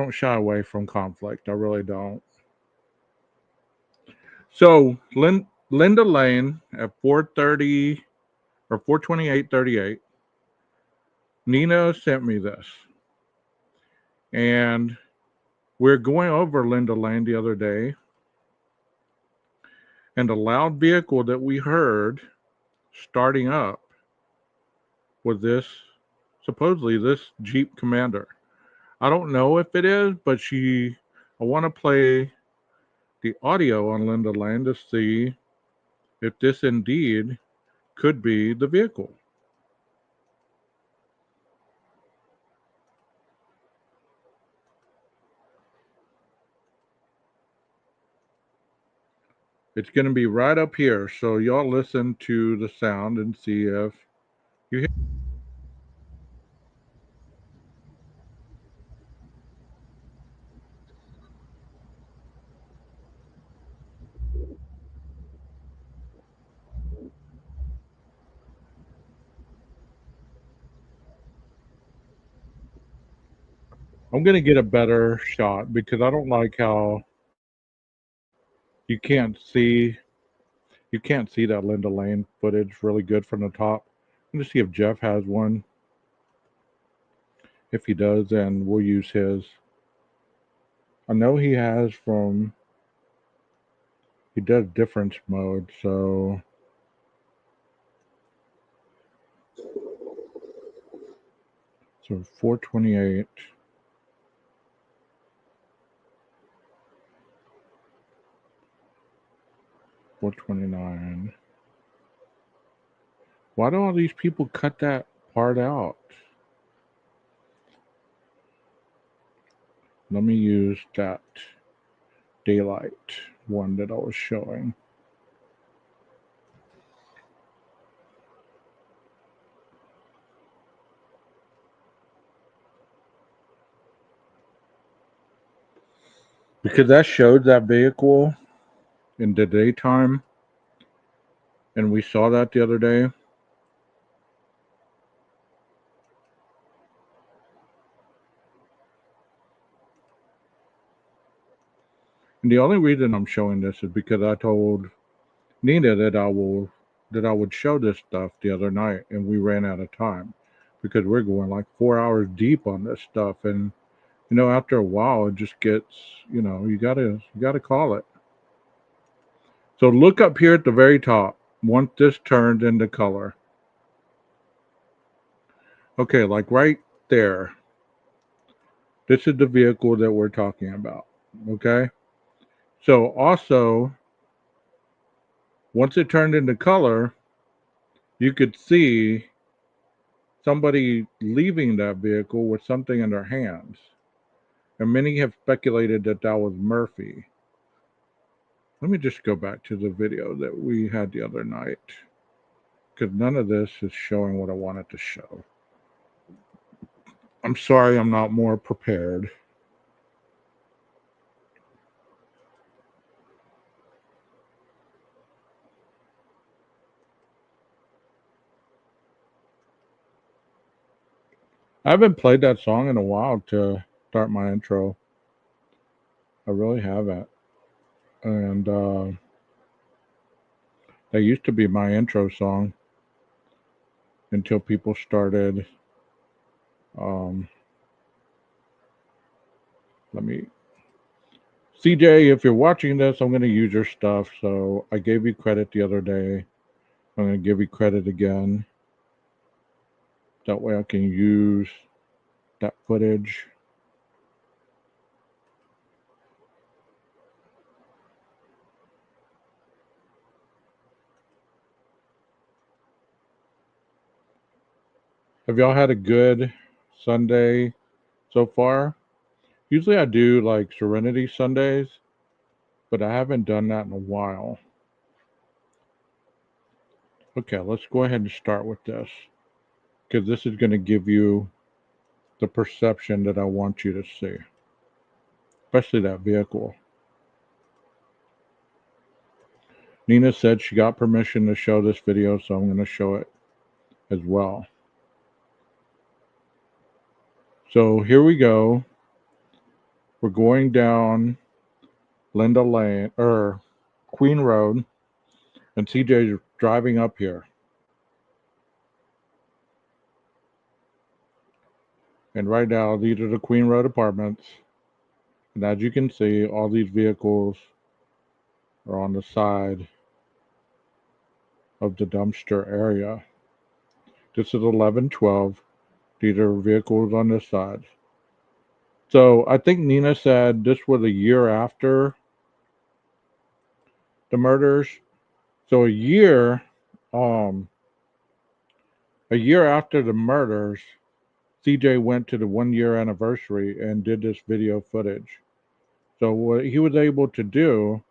don't shy away from conflict. I really don't. So Linda Lane at 4:30 or 4:28:38. Nina sent me this, and we're going over Linda Lane the other day, and the loud vehicle that we heard starting up was this supposedly this Jeep Commander. I don't know if it is, but I want to play the audio on Linda Lane to see if this indeed could be the vehicle. It's going to be right up here, so y'all listen to the sound and see if you hear. I'm going to get a better shot because I don't like how you can't see you can't see that Linda Lane footage really good from the top. I'm going to see if Jeff has one. If he does, then we'll use his. I know he has from he does difference mode, so 428, 429. Why do all these people cut that part out? Let me use that daylight one that I was showing. Because that showed that vehicle in the daytime, and we saw that the other day. And the only reason I'm showing this is because I told Nina that I would show this stuff the other night, and we ran out of time because we're going like 4 hours deep on this stuff, and after a while it just gets you gotta call it. So look up here at the very top. Once this turned into color, okay, like right there. This is the vehicle that we're talking about. Okay. So also, once it turned into color, you could see somebody leaving that vehicle with something in their hands. And many have speculated that that was Murphy. Let me just go back to the video that we had the other night because none of this is showing what I wanted to show. I'm sorry I'm not more prepared. I haven't played that song in a while to start my intro. I really haven't. And that used to be my intro song until people started. Um, let me. CJ, if you're watching this, I'm going to use your stuff. So I gave you credit the other day. I'm going to give you credit again. That way I can use that footage. Have y'all had a good Sunday so far? Usually I do like Serenity Sundays, but I haven't done that in a while. Okay, let's go ahead and start with this because this is going to give you the perception that I want you to see, especially that vehicle. Nina said she got permission to show this video, so I'm going to show it as well. So here we go. We're going down Linda Lane or Queen Road, and CJ's driving up here. And right now, these are the Queen Road apartments. And as you can see, all these vehicles are on the side of the dumpster area. This is 1112. These are vehicles on this side. So I think Nina said this was a year after the murders. So um, a year after the murders, CJ went to the 1 year anniversary and did this video footage. So what he was able to do,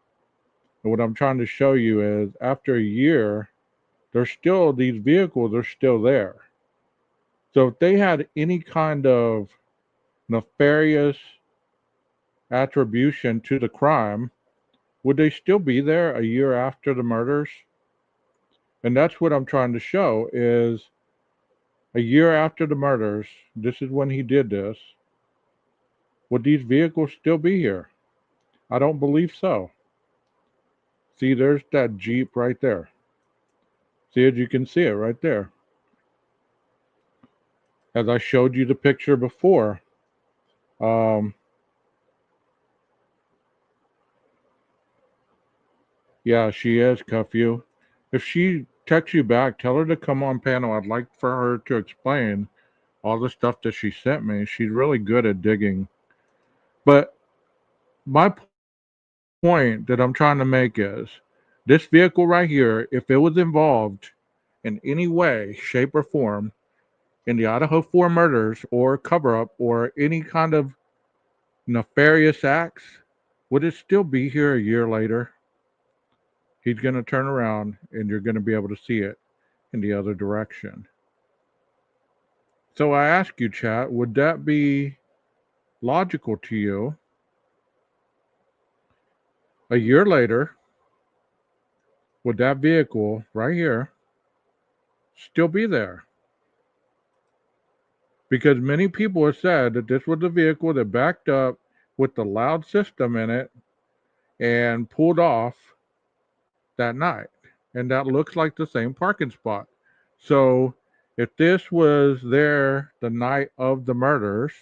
and what I'm trying to show you is after a year, these vehicles are still there. So if they had any kind of nefarious attribution to the crime, would they still be there a year after the murders? And that's what I'm trying to show is a year after the murders, this is when he did this, would these vehicles still be here? I don't believe so. See, there's that Jeep right there. See it? You can see it right there. As I showed you the picture before, um, yeah, she is, Cuff. If she texts you back, tell her to come on panel. I'd like for her to explain all the stuff that she sent me. She's really good at digging. But my point that I'm trying to make is this vehicle right here, if it was involved in any way, shape, or form in the Idaho 4 murders or cover up or any kind of nefarious acts, would it still be here a year later? He's going to turn around and you're going to be able to see it in the other direction. So I ask you, chat, would that be logical to you? A year later, would that vehicle right here still be there? Because many people have said that this was the vehicle that backed up with the loud system in it and pulled off that night. And that looks like the same parking spot. So if this was there the night of the murders,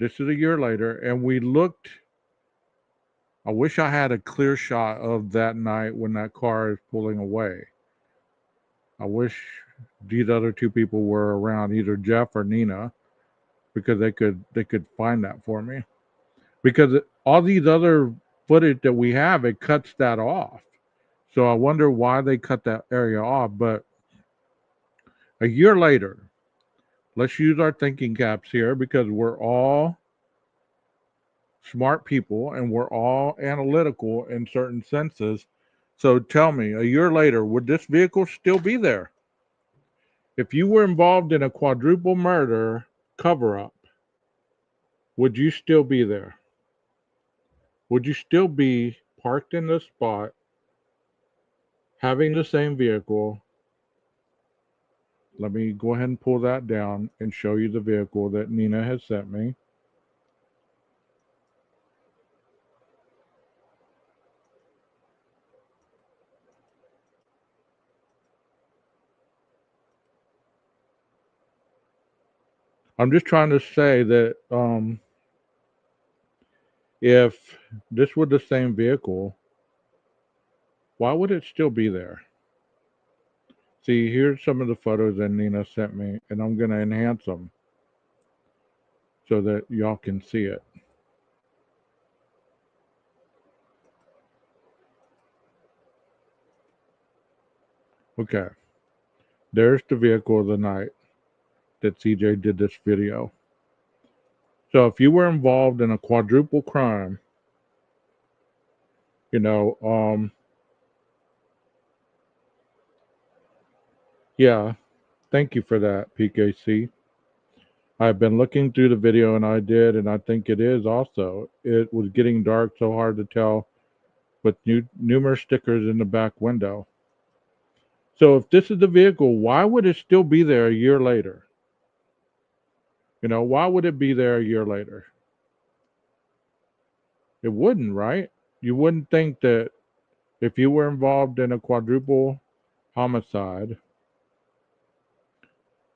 this is a year later, and we looked. I wish I had a clear shot of that night when that car is pulling away. I wish these other two people were around, either Jeff or Nina, because they could find that for me. Because all these other footage that we have, it cuts that off. So I wonder why they cut that area off. But a year later, let's use our thinking caps here because we're all smart people and we're all analytical in certain senses. So tell me, a year later, would this vehicle still be there? If you were involved in a quadruple murder cover up, would you still be there? Would you still be parked in this spot, having the same vehicle? Let me go ahead and pull that down and show you the vehicle that Nina has sent me. I'm just trying to say that if this were the same vehicle, why would it still be there? See, here's some of the photos that Nina sent me, and I'm going to enhance them so that y'all can see it. Okay, there's the vehicle of the night that CJ did this video. So if you were involved in a quadruple crime, you know, yeah, thank you for that, PKC. I've been looking through the video and I think it is also. It was getting dark, so hard to tell with numerous stickers in the back window. So if this is the vehicle, why would it still be there a year later? Why would it be there a year later? It wouldn't, right? You wouldn't think that if you were involved in a quadruple homicide,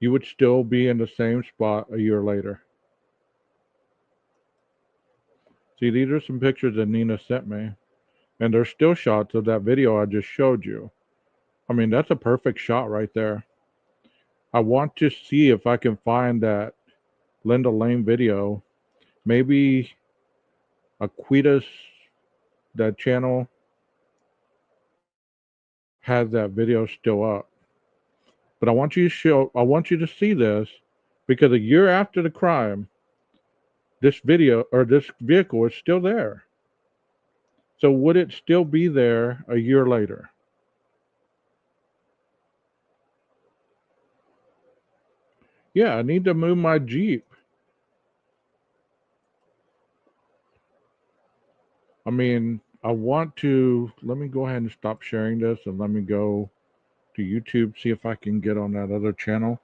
you would still be in the same spot a year later. See, these are some pictures that Nina sent me, and they're still shots of that video I just showed you. I mean, that's a perfect shot right there. I want to see if I can find that Linda Lane video. Maybe Aquitas, that channel, has that video still up. But I want you to see this because a year after the crime, this video or this vehicle is still there. So would it still be there a year later? Yeah, I need to move my Jeep. I mean, I want to. Let me go ahead and stop sharing this and let me go to YouTube, see if I can get on that other channel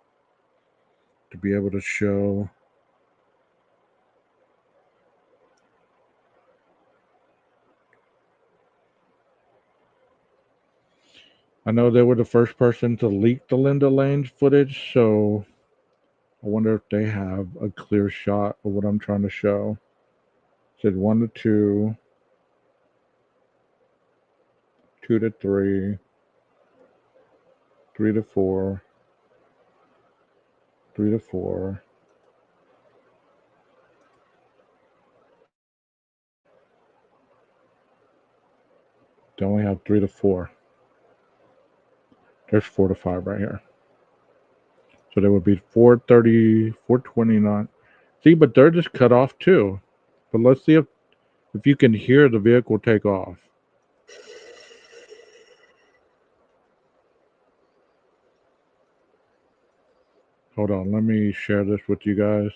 to be able to show. I know they were the first person to leak the Linda Lane footage, so I wonder if they have a clear shot of what I'm trying to show. It said 1 to 2, 2 to 3, 3 to 4, 3 to 4. They only have 3 to 4. There's 4 to 5 right here. So there would be 430, 429. See, but they're just cut off too. But let's see if you can hear the vehicle take off. Hold on, let me share this with you guys.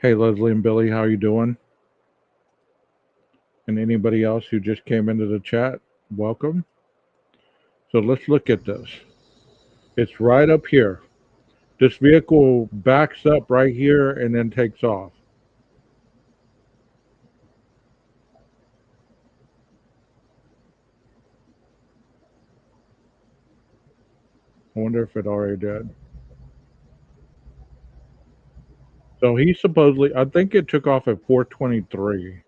Hey, Leslie and Billy, how you doing? And anybody else who just came into the chat, welcome. So let's look at this. It's right up here. This vehicle backs up right here and then takes off. I wonder if it already did. So he supposedly, I think it took off at 423.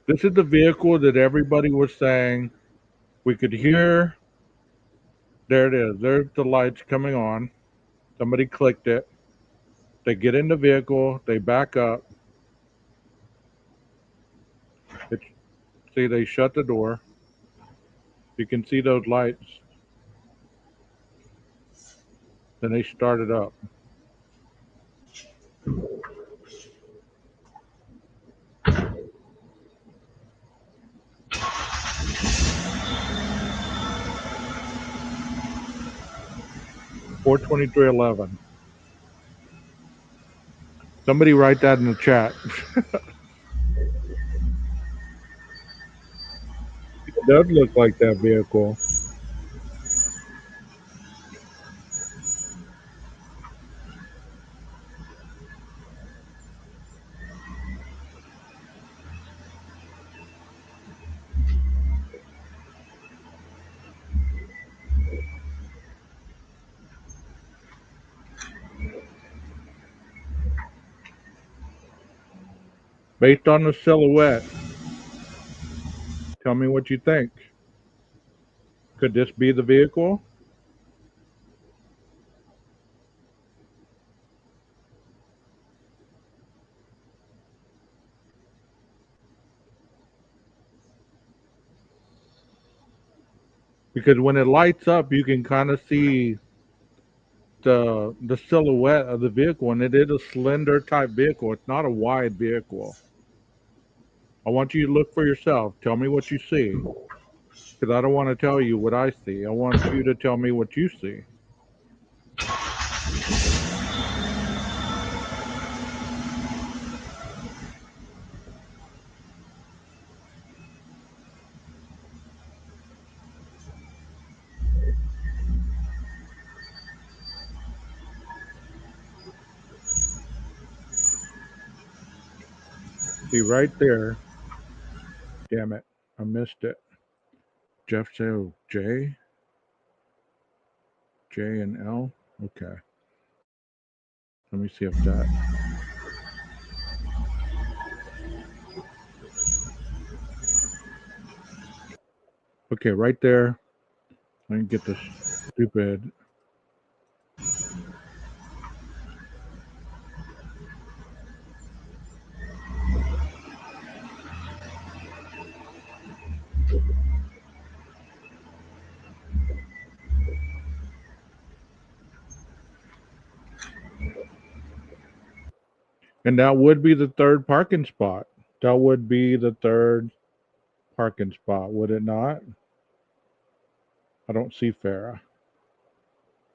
This is the vehicle that everybody was saying we could hear. There it is. There's the lights coming on. Somebody clicked it. They get in the vehicle. They back up. It's, see, they shut the door. You can see those lights. Then they started up. Four 2311. Somebody write that in the chat. It does look like that vehicle. Based on the silhouette, tell me what you think. Could this be the vehicle? Because when it lights up, you can kind of see the silhouette of the vehicle, and it is a slender type vehicle. It's not a wide vehicle. I want you to look for yourself. Tell me what you see, because I don't want to tell you what I see. I want you to tell me what you see. See right there. Damn it. I missed it. Jeff said, oh, J and L. Okay. Let me see if that. Okay, right there. I can get this stupid. And that would be the third parking spot. That would be the third parking spot, would it not? I don't see Farah.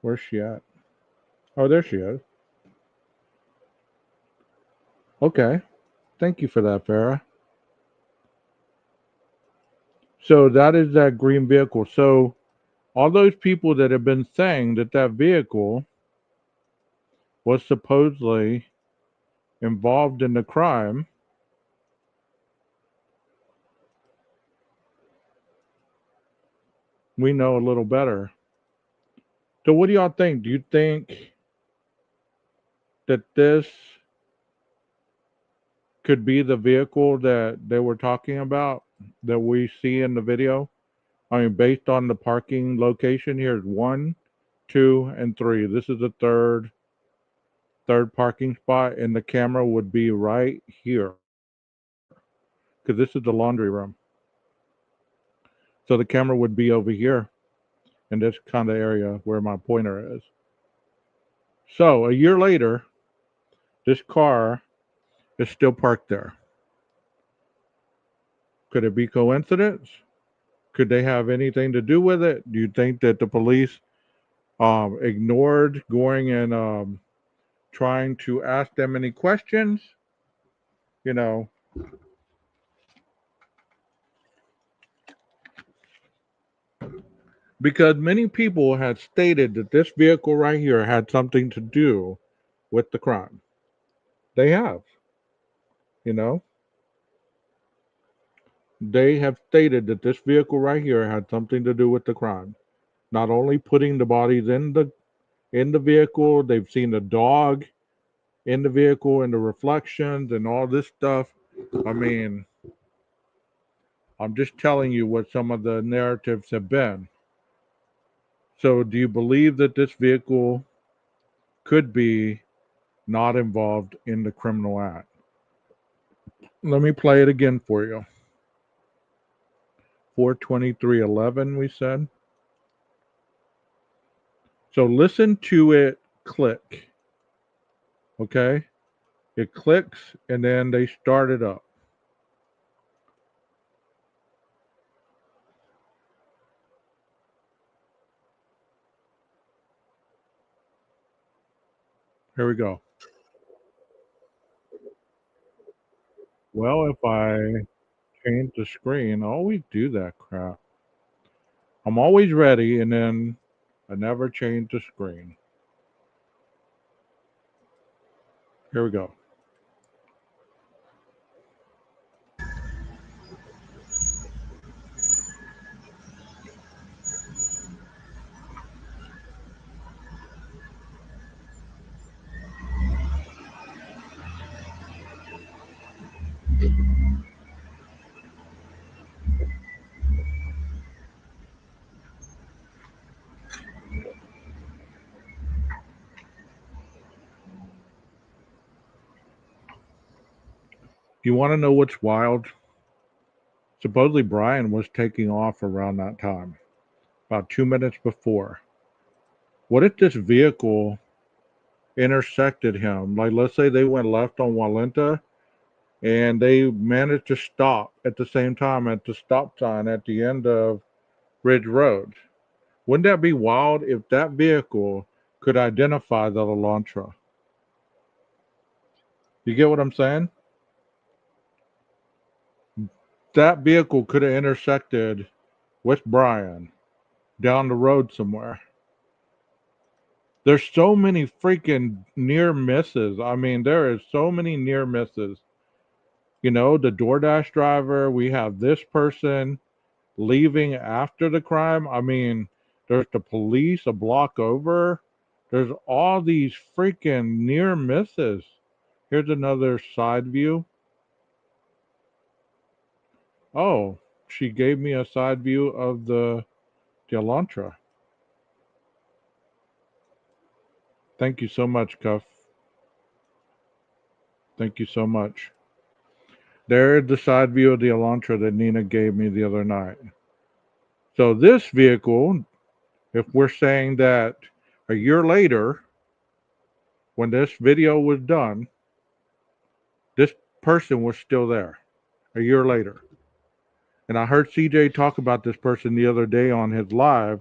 Where's she at? Oh, there she is. Okay. Thank you for that, Farah. So that is that green vehicle. So all those people that have been saying that that vehicle was supposedly involved in the crime, we know a little better. So what do y'all think? Do you think that this could be the vehicle that they were talking about that we see in the video? I mean, based on the parking location, here's one, two, and three. This is the third parking spot, and the camera would be right here because this is the laundry room. So the camera would be over here in this kind of area where my pointer is. So a year later, this car is still parked there. Could it be coincidence? Could they have anything to do with it? Do you think that the police ignored going and trying to ask them any questions? You know, because many people had stated that this vehicle right here had something to do with the crime. They have, you know, they have stated that this vehicle right here had something to do with the crime. Not only putting the bodies in the vehicle, they've seen the dog in the vehicle and the reflections and all this stuff. I mean, I'm just telling you what some of the narratives have been. So, do you believe that this vehicle could be not involved in the criminal act? Let me play it again for you. 42311, we said. So, listen to it click. Okay? It clicks and then they start it up. Here we go. Well, if I change the screen, I always do that crap. I'm always ready and then I never change the screen. Here we go. You want to know what's wild? Supposedly Brian was taking off around that time, about 2 minutes before. What if this vehicle intersected him? Like, let's say they went left on Walenta and they managed to stop at the same time at the stop sign at the end of Ridge Road. Wouldn't that be wild if that vehicle could identify the Elantra? You get what I'm saying? That vehicle could have intersected with Brian down the road somewhere. There's so many freaking near misses. I mean, there is so many near misses. You know, the DoorDash driver, we have this person leaving after the crime. I mean, there's the police a block over. There's all these freaking near misses. Here's another side view. Oh, she gave me a side view of the Elantra. Thank you so much, Cuff. Thank you so much. There's the side view of the Elantra that Nina gave me the other night. So this vehicle, if we're saying that a year later, when this video was done, this person was still there a year later. And I heard CJ talk about this person the other day on his live,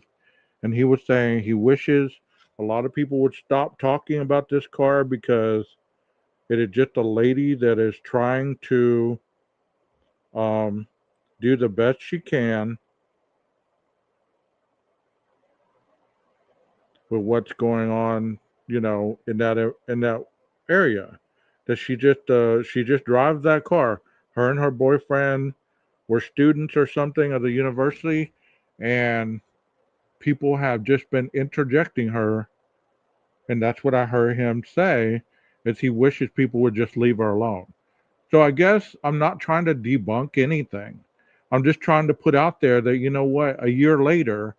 and he was saying he wishes a lot of people would stop talking about this car because it is just a lady that is trying to um, do the best she can with what's going on, in that area. That she just drives that car. Her and her boyfriend were students or something of the university, and people have just been interjecting her, and that's what I heard him say, is he wishes people would just leave her alone. So I guess I'm not trying to debunk anything. I'm just trying to put out there that, you know what, a year later,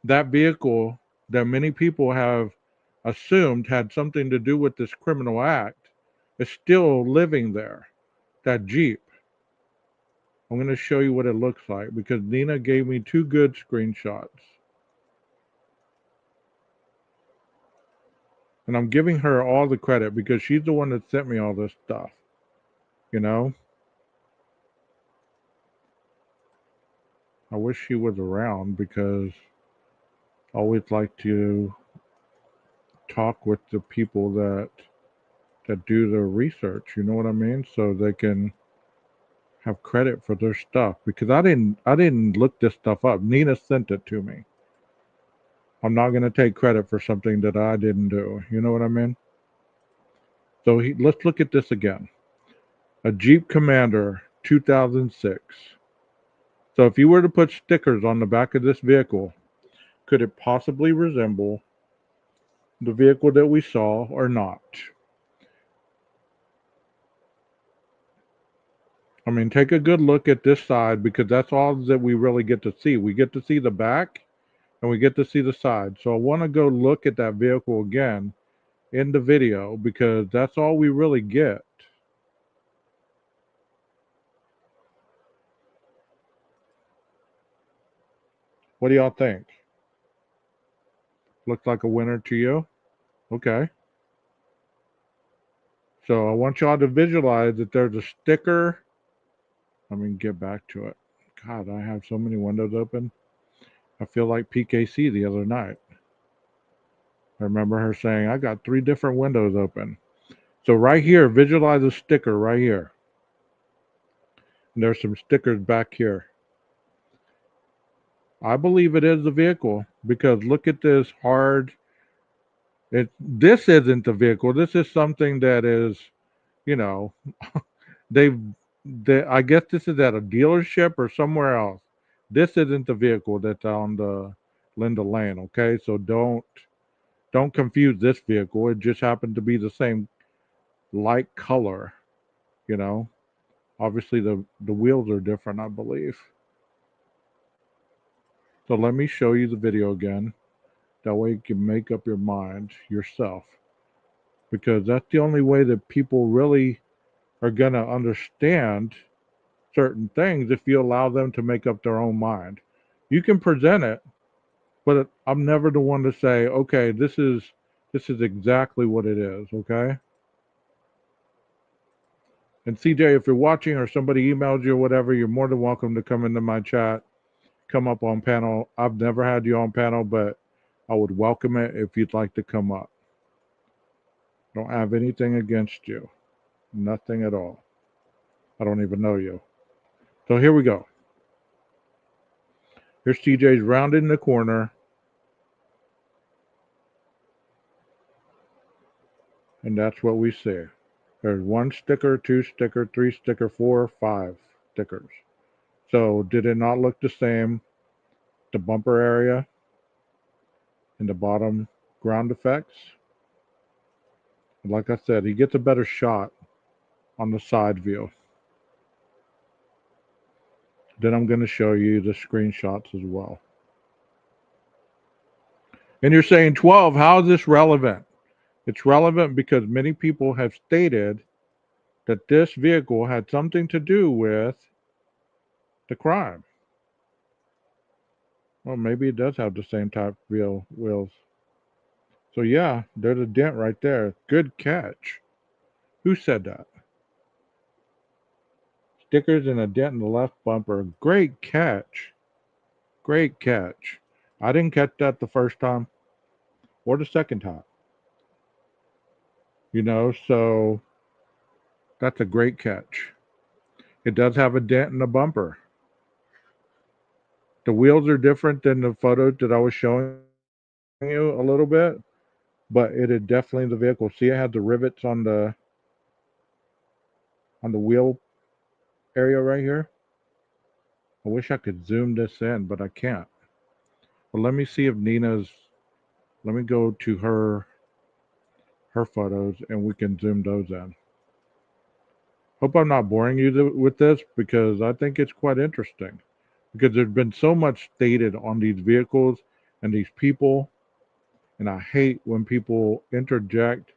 that vehicle that many people have assumed had something to do with this criminal act is still living there. That Jeep. I'm going to show you what it looks like because Nina gave me two good screenshots. And I'm giving her all the credit because she's the one that sent me all this stuff. You know, I wish she was around because I always like to talk with the people that do the research. You know what I mean? So they can have credit for their stuff because I didn't look this stuff up. Nina sent it to me. I'm not going to take credit for something that I didn't do. You know what I mean? So let's look at this again. A Jeep Commander 2006. So if you were to put stickers on the back of this vehicle, could it possibly resemble the vehicle that we saw or not? I mean, take a good look at this side because that's all that we really get to see. We get to see the back and we get to see the side. So I want to go look at that vehicle again in the video because that's all we really get. What do y'all think? Looks like a winner to you? Okay. So I want y'all to visualize that there's a sticker. Let me get back to it. God, I have so many windows open. I feel like PKC the other night. I remember her saying, I got three different windows open. So right here, visualize a sticker right here. And there's some stickers back here. I believe it is the vehicle because look at this hard. This isn't the vehicle. This is something that is, you know, they've. I guess this is at a dealership or somewhere else. This isn't the vehicle that's on the Linda Lane. Okay, so don't confuse this vehicle. It just happened to be the same light color. You know, obviously the wheels are different, I believe. So let me show you the video again. That way you can make up your mind yourself. Because that's the only way that people really are going to understand certain things if you allow them to make up their own mind. You can present it, but I'm never the one to say, okay, this is exactly what it is, okay? And CJ, if you're watching or somebody emails you or whatever, you're more than welcome to come into my chat, come up on panel. I've never had you on panel, but I would welcome it if you'd like to come up. Don't have anything against you. Nothing at all. I don't even know you. So here we go. Here's TJ's rounding the corner. And that's what we see. There's one sticker, two sticker, three sticker, four, five stickers. So did it not look the same? The bumper area and the bottom ground effects. Like I said, he gets a better shot on the side view. Then I'm going to show you the screenshots as well. And you're saying 12, how is this relevant? It's relevant because many people have stated that this vehicle had something to do with the crime. Well, maybe it does have the same type wheels. So yeah, there's a dent right there. Good catch. Who said that? Stickers and a dent in the left bumper. Great catch. Great catch. I didn't catch that the first time or the second time. So that's a great catch. It does have a dent in the bumper. The wheels are different than the photos that I was showing you a little bit, but it is definitely the vehicle. See, it had the rivets on the wheel area right here. I wish I could zoom this in, but I can't. But let me see if Nina's. Let me go to her photos and we can zoom those in. Hope I'm not boring you with this because I think it's quite interesting. Because there's been so much stated on these vehicles and these people, and I hate when people interject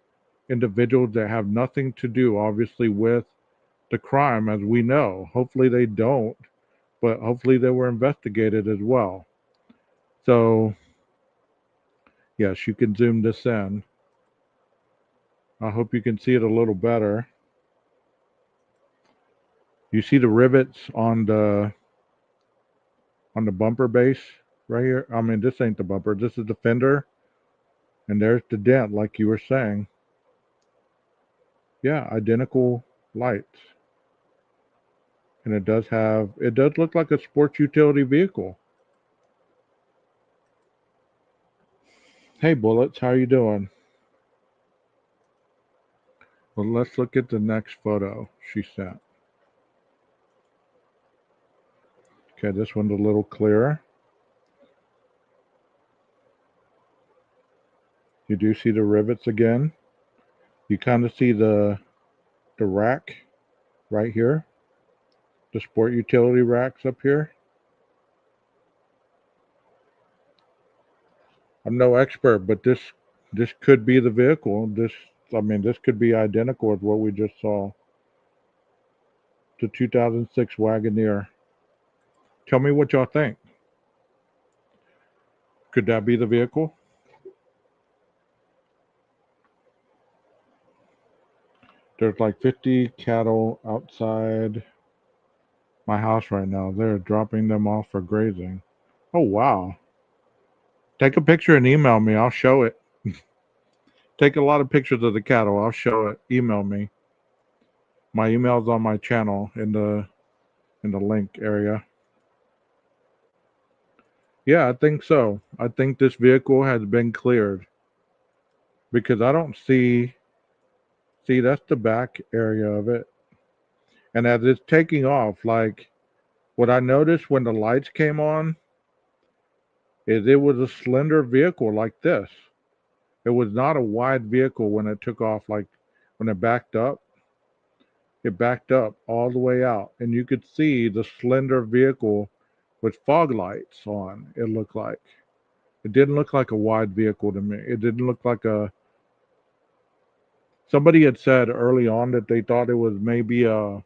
individuals that have nothing to do, obviously, with the crime, as we know. Hopefully they don't, but hopefully they were investigated as well. So, yes, you can zoom this in. I hope you can see it a little better. You see the rivets on the bumper base right here. I mean, this ain't the bumper. This is the fender, and there's the dent, like you were saying. Yeah, identical lights, and it does look like a sports utility vehicle. Hey, Bullets, how you doing? Well, let's look at the next photo she sent. Okay, this one's a little clearer. You do see the rivets again. You kind of see the rack right here, the sport utility racks up here. I'm no expert, but this could be the vehicle. This could be identical with what we just saw. The 2006 Wagoneer. Tell me what y'all think. Could that be the vehicle? There's like 50 cattle outside my house right now. They're dropping them off for grazing. Oh wow! Take a picture and email me. I'll show it. Take a lot of pictures of the cattle. I'll show it. Email me. My email's on my channel in the link area. Yeah, I think so. I think this vehicle has been cleared because I don't see that's the back area of it. And as it's taking off, like what I noticed when the lights came on is it was a slender vehicle like this. It was not a wide vehicle when it took off, like when it backed up all the way out. And you could see the slender vehicle with fog lights on, it looked like. It didn't look like a wide vehicle to me. It didn't look like a. Somebody had said early on that they thought it was maybe a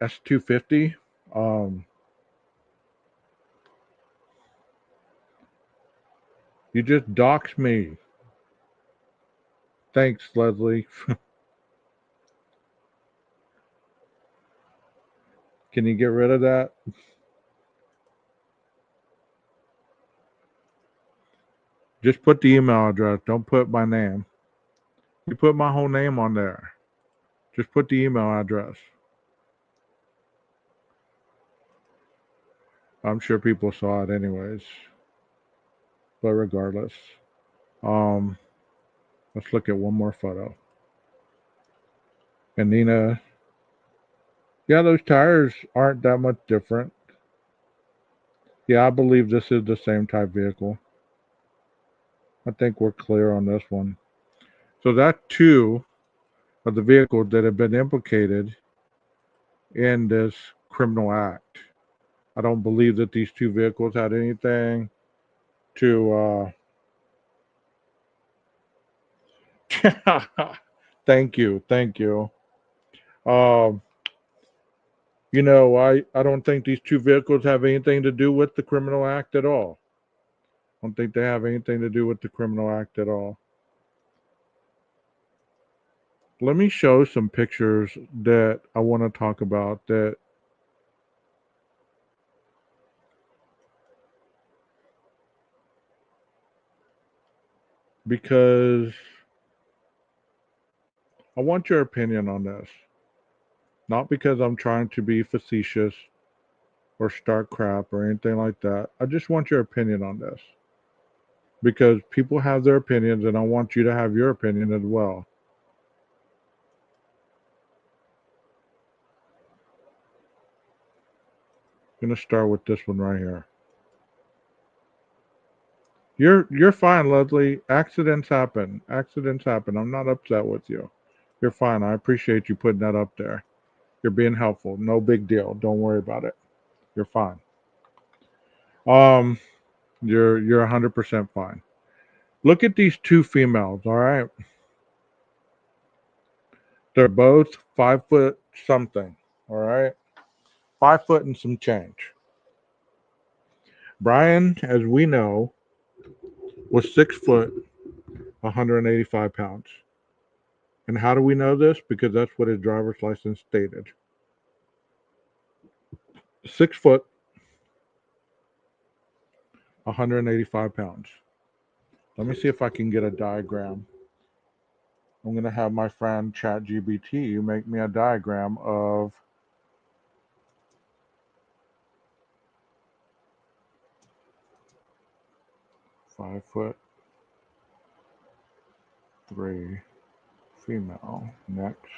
S250. Um, you just doxed me. Thanks, Leslie. Can you get rid of that? Just put the email address. Don't put my name. You put my whole name on there. Just put the email address. I'm sure people saw it anyways. But regardless, um, let's look at one more photo. And Nina, yeah, those tires aren't that much different. Yeah, I believe this is the same type vehicle. I think we're clear on this one. So that's two of the vehicles that have been implicated in this criminal act. I don't believe that these two vehicles had anything to. Thank you, thank you. Um, I don't think these two vehicles have anything to do with the criminal act at all. I don't think they have anything to do with the criminal act at all. Let me show some pictures that I want to talk about that because I want your opinion on this. Not because I'm trying to be facetious or start crap or anything like that. I just want your opinion on this. Because people have their opinions and I want you to have your opinion as well. I'm gonna start with this one right here. You're fine, Leslie. Accidents happen. Accidents happen. I'm not upset with you. You're fine. I appreciate you putting that up there. You're being helpful. No big deal. Don't worry about it. You're fine. Um, you're 100% fine. Look at these two females. All right, they're both 5 foot something. All right, 5 foot and some change. Brian, as we know, was 6 foot, 185 pounds. And how do we know this? Because that's what his driver's license stated. 6 foot, 185 pounds. Let me see if I can get a diagram. I'm going to have my friend ChatGPT make me a diagram of 5'3" female next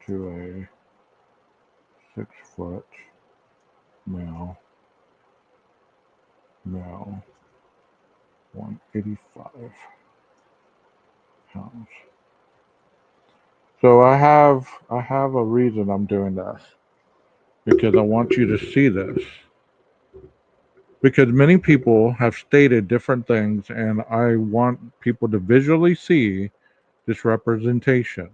to a 6 foot male, male, 185 pounds. So I have a reason I'm doing this because I want you to see this. Because many people have stated different things, and I want people to visually see this representation.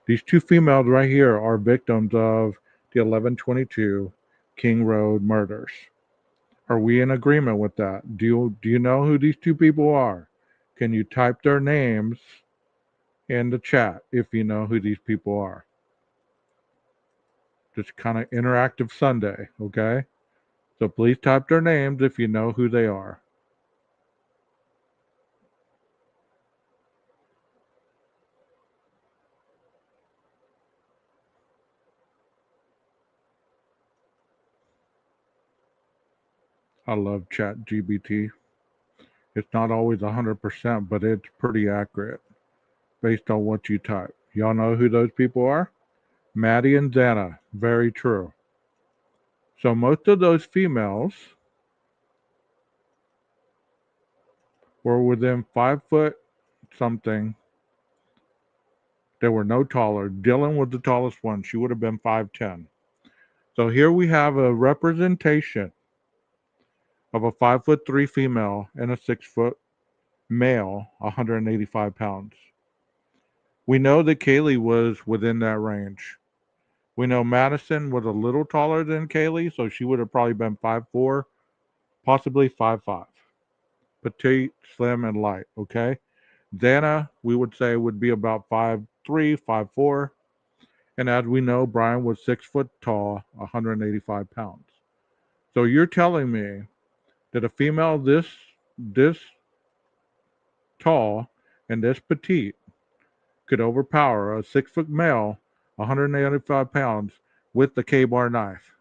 These two females right here are victims of the 1122 King Road murders. Are we in agreement with that? Do you know who these two people are? Can you type their names in the chat if you know who these people are? Just kind of interactive Sunday, okay? So please type their names if you know who they are. I love ChatGPT. It's not always 100%, but it's pretty accurate based on what you type. Y'all know who those people are? Maddie and Dana. Very true. So most of those females were within 5 foot something. They were no taller. Dylan was the tallest one. She would have been 5'10". So here we have a representation of a 5'3" female and a 6 foot male, 185 pounds. We know that Kaylee was within that range. We know Madison was a little taller than Kaylee, so she would have probably been 5'4", possibly 5'5". Petite, slim, and light, okay? Dana, we would say, would be about 5'3", 5'4". And as we know, Brian was 6 foot tall, 185 pounds. So you're telling me that a female this tall and this petite could overpower a 6 foot male, 185 pounds, with the K-bar knife?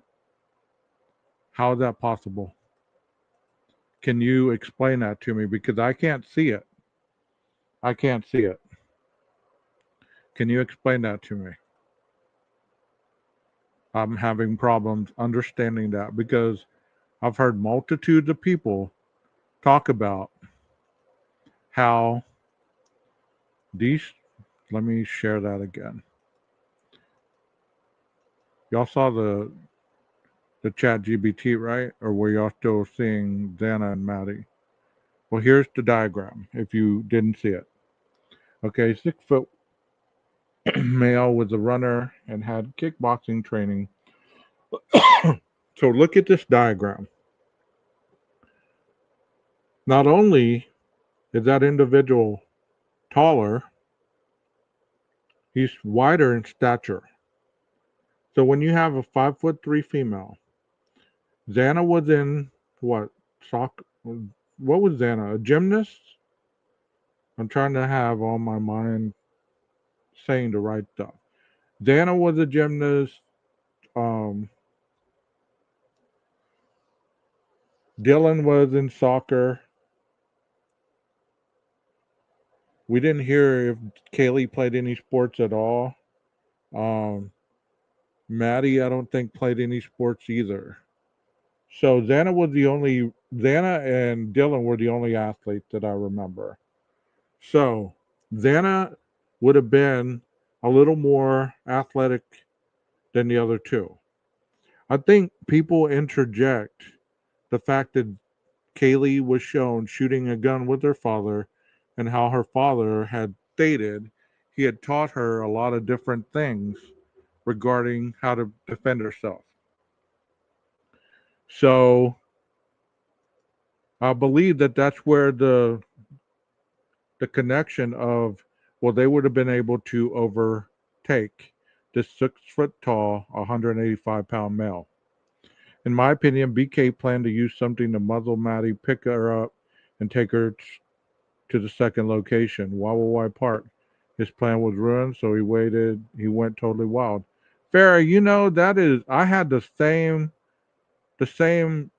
How is that possible? Can you explain that to me? Because I can't see it. I can't see it. Can you explain that to me? I'm having problems understanding that because I've heard multitudes of people talk about how these. Let me share that again. Y'all saw the chat GBT, right? Or were y'all still seeing Dana and Maddie? Well, here's the diagram if you didn't see it. Okay, 6 foot male was a runner and had kickboxing training. So look at this diagram. Not only is that individual taller, he's wider in stature. So when you have a 5'3" female, Xana was in what? Soccer? What was Xana? A gymnast? I'm trying to have all my mind saying the right stuff. Xana was a gymnast. Um, Dylan was in soccer. We didn't hear if Kaylee played any sports at all. Um, Maddie, I don't think played any sports either. So Xana and Dylan were the only athletes that I remember. So Xana would have been a little more athletic than the other two. I think people interject the fact that Kaylee was shown shooting a gun with her father and how her father had stated he had taught her a lot of different things regarding how to defend herself. So I believe that that's where the connection of, well, they would have been able to overtake this 6 foot tall, 185-pound male. In my opinion, BK planned to use something to muzzle Maddie, pick her up, and take her to the second location, Wawawai Park. His plan was ruined, so he waited. He went totally wild. Farrah, that is, I had the same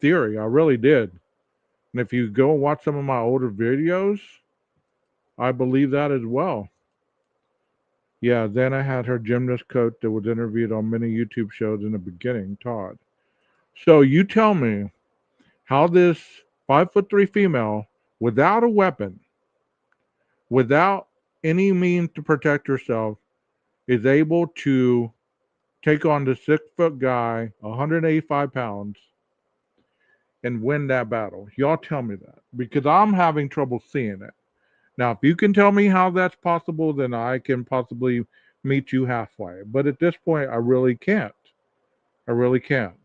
theory. I really did. And if you go and watch some of my older videos, I believe that as well. Yeah, then I had her gymnast coach that was interviewed on many YouTube shows in the beginning, Todd. So you tell me how this 5'3" female without a weapon, without any means to protect herself, is able to take on the 6 foot guy, 185 pounds, and win that battle. Y'all tell me that because I'm having trouble seeing it. Now, if you can tell me how that's possible, then I can possibly meet you halfway. But at this point, I really can't. I really can't.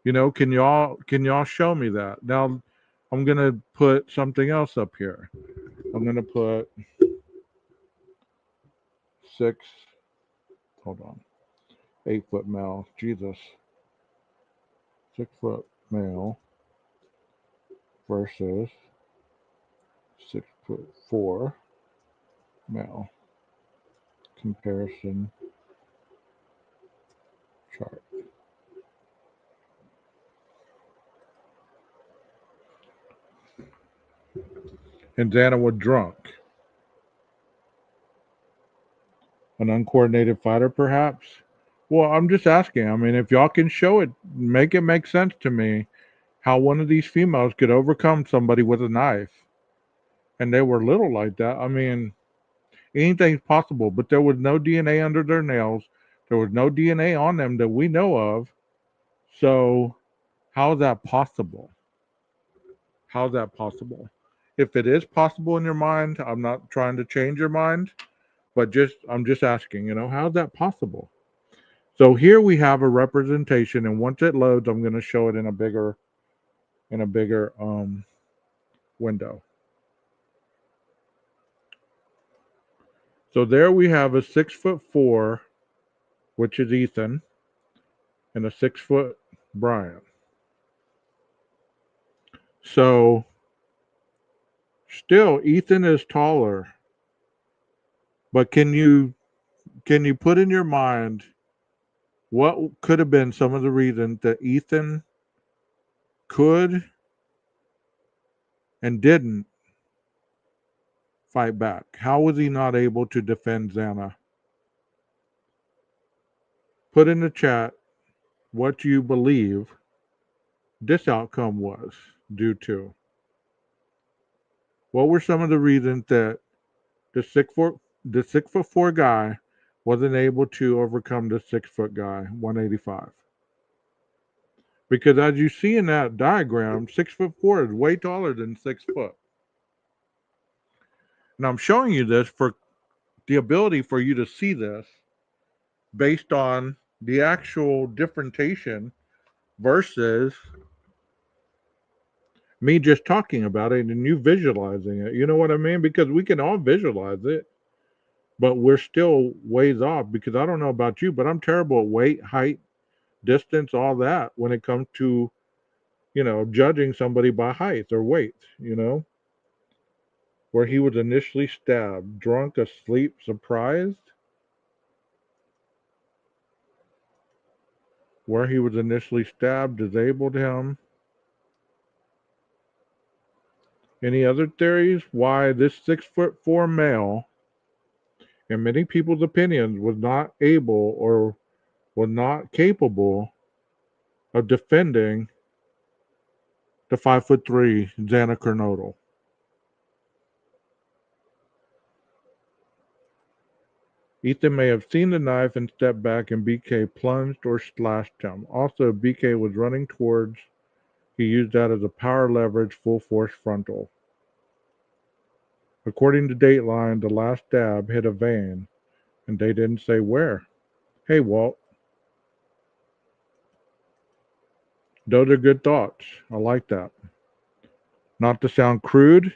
Can y'all show me that? Now, I'm gonna put something else up here. I'm gonna put six. Hold on. 8 foot male. Jesus. 6 foot male versus 6'4" male comparison chart. And Xana was drunk. An uncoordinated fighter, perhaps? Well, I'm just asking. I mean, if y'all can show it, make it make sense to me how one of these females could overcome somebody with a knife. And they were little like that. I mean, anything's possible, but there was no DNA under their nails. There was no DNA on them that we know of. So, how is that possible? How is that possible? If it is possible in your mind, I'm not trying to change your mind, but I'm just asking, how is that possible? So here we have a representation, and once it loads, I'm going to show it in a bigger window. So there we have a 6'4", which is Ethan, and a 6 foot Brian. So still, Ethan is taller, but can you put in your mind what could have been some of the reasons that Ethan could and didn't fight back? How was he not able to defend Xana? put in the chat what you believe this outcome was due to. What were some of the reasons that the 6'4" guy wasn't able to overcome the 6 foot guy, 185? Because as you see in that diagram, 6'4" is way taller than 6 foot. Now I'm showing you this for the ability for you to see this based on the actual differentiation versus me just talking about it and you visualizing it. You know what I mean? Because we can all visualize it, but we're still ways off. Because I don't know about you, but I'm terrible at weight, height, distance, all that when it comes to, judging somebody by height or weight, where he was initially stabbed, drunk, asleep, surprised, where he was initially stabbed, disabled him. Any other theories why this 6'4" male, in many people's opinions, was not able or was not capable of defending the 5'3" Xana Kernodle? Ethan may have seen the knife and stepped back, and BK plunged or slashed him. Also, if BK was running towards, he used that as a power leverage, full force frontal. According to Dateline, the last stab hit a vein, and they didn't say where. Hey, Walt, those are good thoughts. I like that. Not to sound crude,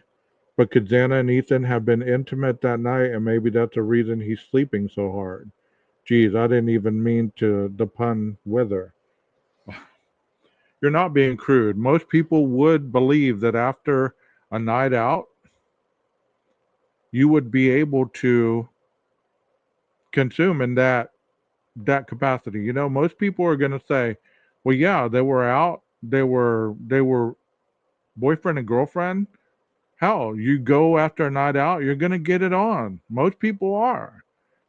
but could Xana and Ethan have been intimate that night, and maybe that's the reason he's sleeping so hard? Geez, I didn't even mean to the pun with her. You're not being crude. Most people would believe that after a night out, you would be able to consume in that capacity. Most people are going to say, "Well, yeah, they were out. They were boyfriend and girlfriend. Hell, you go after a night out, you're going to get it on. Most people are.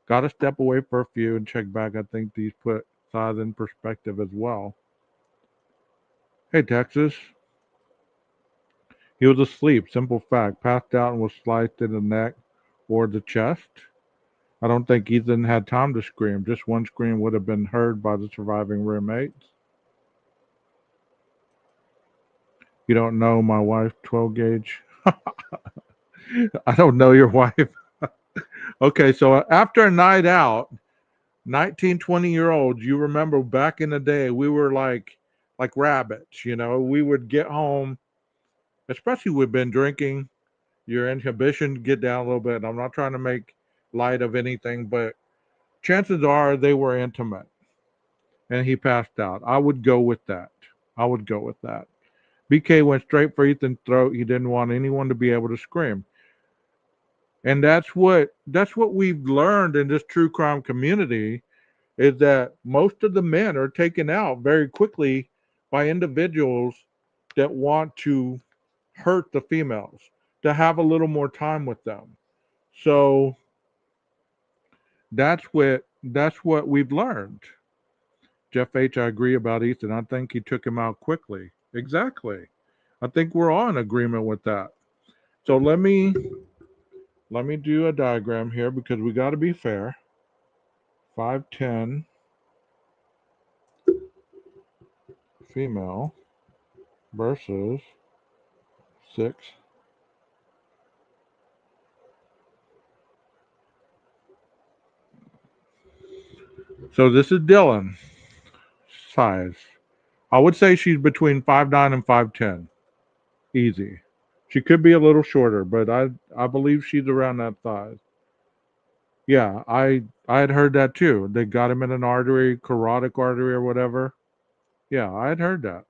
Got to step away for a few and check back. I think these put size in perspective as well. Hey, Texas. He was asleep. Simple fact. Passed out and was sliced in the neck or the chest. I don't think Ethan had time to scream. Just one scream would have been heard by the surviving roommates. You don't know my wife, 12 gauge? I don't know your wife. Okay, so after a night out, 19, 20-year-olds, you remember back in the day, we were like rabbits, We would get home, especially we've been drinking, your inhibition get down a little bit. I'm not trying to make light of anything, but chances are they were intimate and he passed out. I would go with that. I would go with that. BK went straight for Ethan's throat. He didn't want anyone to be able to scream. And that's what we've learned in this true crime community is that most of the men are taken out very quickly by individuals that want to hurt the females, to have a little more time with them. So that's what we've learned. Jeff H, I agree about Ethan. I think he took him out quickly. Exactly. I think we're all in agreement with that. So let me do a diagram here because we got to be fair. 5'10" female versus 6. So this is Dylan size. I would say she's between 5'9" and 5'10". Easy. She could be a little shorter, but I believe she's around that size. Yeah, I had heard that too. They got him in an artery, carotid artery or whatever. Yeah, I had heard that.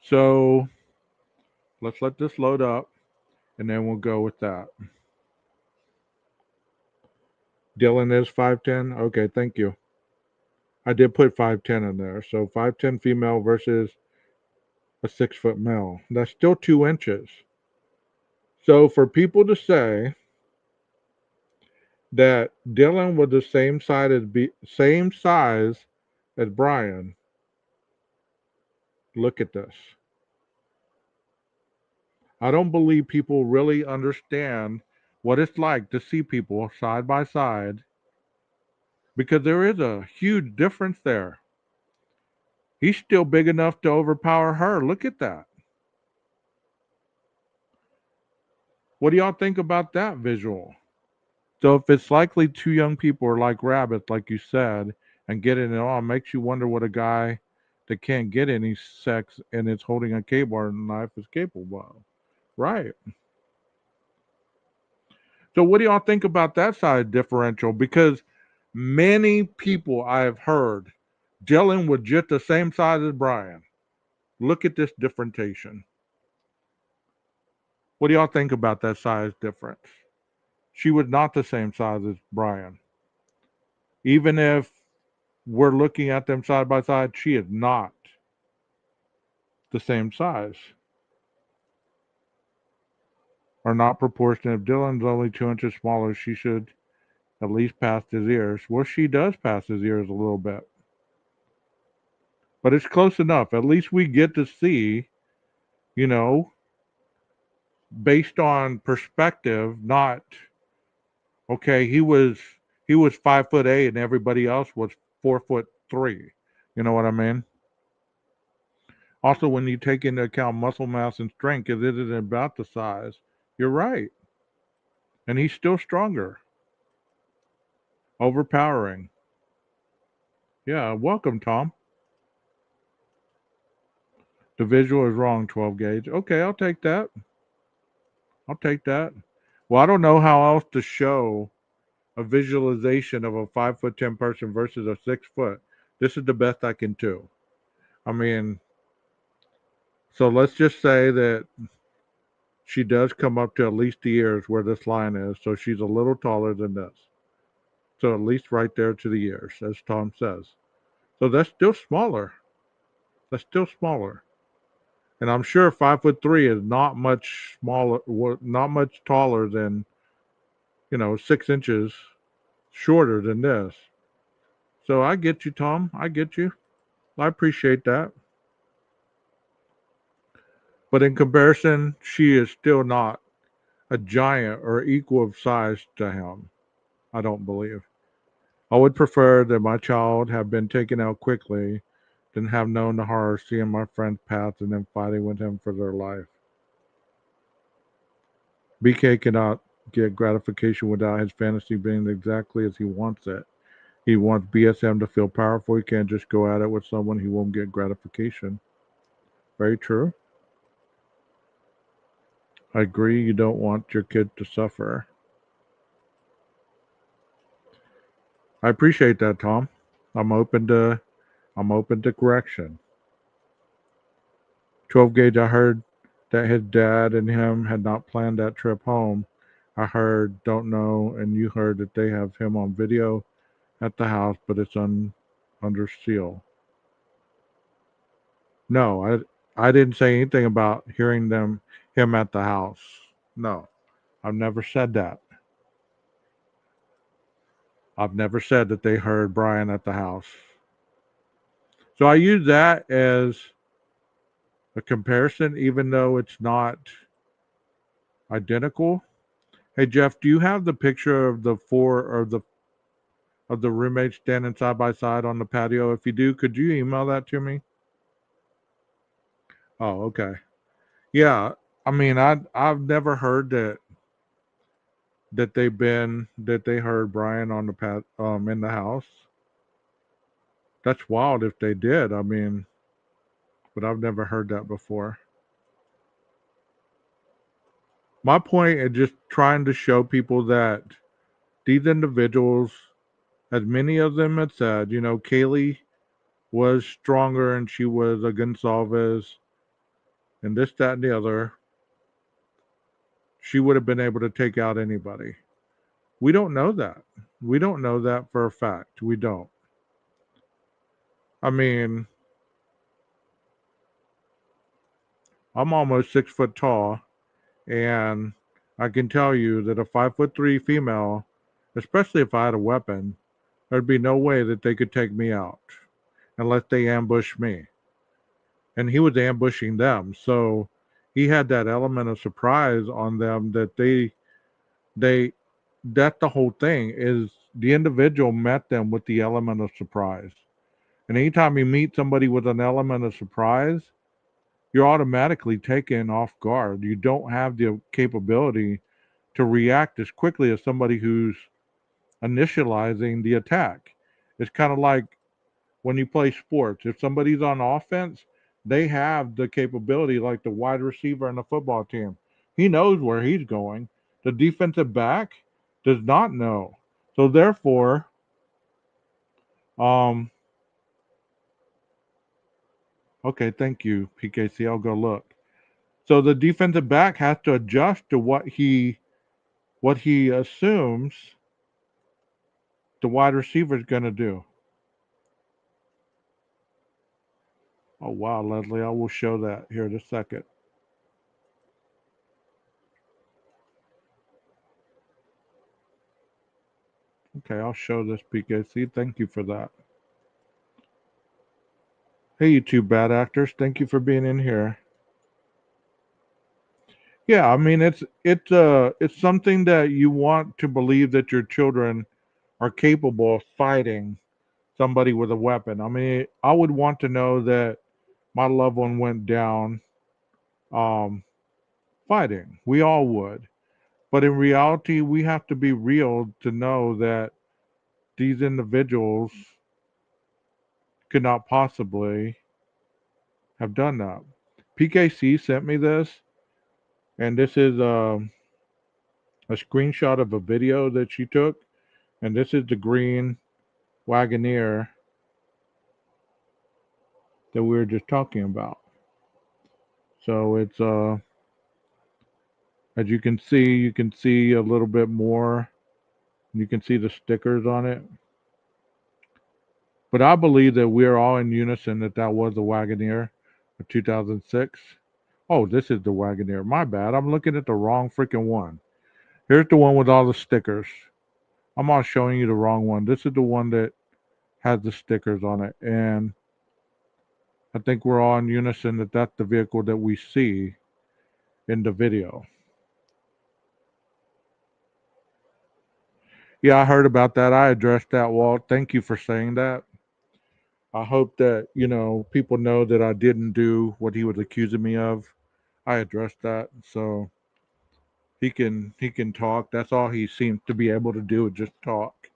So let's let this load up and then we'll go with that. Dylan is 5'10". Okay, thank you. I did put 5'10" in there. So 5'10" female versus a 6 foot male. That's still 2 inches. So for people to say that Dylan was the same size as Brian. Look at this. I don't believe people really understand what it's like to see people side by side because there is a huge difference there. He's still big enough to overpower her. Look at that. What do y'all think about that visual? So if it's likely two young people are like rabbits, like you said, and getting it on, makes you wonder what a guy that can't get any sex and is holding a keyboard knife is capable of. Right. So what do y'all think about that size differential? Because many people I have heard dealing with just the same size as Brian. Look at this differentiation. What do y'all think about that size difference? She was not the same size as Brian. Even if we're looking at them side by side, she is not the same size. Are not proportionate. If Dylan's only 2 inches smaller, she should at least pass his ears. Well, she does pass his ears a little bit, but it's close enough. At least we get to see, you know, based on perspective, not okay, he was 5'8" and everybody else was 4'3". You know what I mean? Also, when you take into account muscle mass and strength, it isn't about the size. You're right. And he's still stronger. Overpowering. Yeah, welcome, Tom. The visual is wrong, 12 gauge. Okay, I'll take that. I'll take that. Well, I don't know how else to show a visualization of a 5'10" person versus a 6 foot. This is the best I can do. I mean, so let's just say that she does come up to at least the ears where this line is. So she's a little taller than this. So at least right there to the ears, as Tom says. So that's still smaller. That's still smaller. And I'm sure 5'3" is not much smaller, not much taller than 6 inches shorter than this. So I get you, Tom. I get you. I appreciate that. But in comparison, she is still not a giant or equal of size to him. I don't believe. I would prefer that my child have been taken out quickly than have known the horror of seeing my friend's path and then fighting with him for their life. BK cannot get gratification without his fantasy being exactly as he wants it. He wants BSM to feel powerful. He can't just go at it with someone he won't get gratification. Very true. I agree. You don't want your kid to suffer. I appreciate that, Tom. I'm open to I'm open to correction. 12 gauge. I heard that his dad and him had not planned that trip home. I heard, don't know, and you heard that they have him on video at the house, but it's under seal. No, I didn't say anything about hearing him at the house. No, I've never said that. I've never said that they heard Brian at the house. So I use that as a comparison, even though it's not identical. Hey Jeff, do you have the picture of the four or the roommates standing side by side on the patio? If you do, could you email that to me? Oh, okay. Yeah, I mean, I've never heard that they heard Brian on the in the house. That's wild if they did. I mean, but I've never heard that before. My point is just trying to show people that these individuals, as many of them had said, Kaylee was stronger and she was a Gonsalves and this, that, and the other. She would have been able to take out anybody. We don't know that. We don't know that for a fact. We don't. I mean, I'm almost 6 foot tall, and I can tell you that a 5'3" female especially if I had a weapon. There'd be no way that they could take me out unless they ambushed me. And he was ambushing them. So he had that element of surprise on them that they that's the whole thing is the individual met them with the element of surprise. And anytime you meet somebody with an element of surprise, you're automatically taken off guard. You don't have the capability to react as quickly as somebody who's initializing the attack. It's kind of like when you play sports. If somebody's on offense, they have the capability, like the wide receiver in the football team. He knows where he's going. The defensive back does not know. So therefore, um, okay, thank you, PKC. I'll go look. So the defensive back has to adjust to what he assumes the wide receiver is going to do. Oh wow, Leslie, I will show that here in a second. Okay, I'll show this PKC. Thank you for that. Hey, you two bad actors. Thank you for being in here. Yeah, I mean it's something that you want to believe that your children are capable of fighting somebody with a weapon. I mean, I would want to know that my loved one went down um, fighting. We all would. But in reality, we have to be real to know that these individuals could not possibly have done that. PKC sent me this, and this is a screenshot of a video that she took, and this is the green Wagoneer that we were just talking about. So it's as you can see a little bit more. You can see the stickers on it. But I believe that we're all in unison that that was the Wagoneer of 2006. Oh, this is the Wagoneer. My bad. I'm looking at the wrong freaking one. Here's the one with all the stickers. I'm not showing you the wrong one. This is the one that has the stickers on it. And I think we're all in unison that that's the vehicle that we see in the video. Yeah, I heard about that. I addressed that, Walt. Thank you for saying that. I hope that, people know that I didn't do what he was accusing me of. I addressed that. So he can talk. That's all he seems to be able to do is just talk.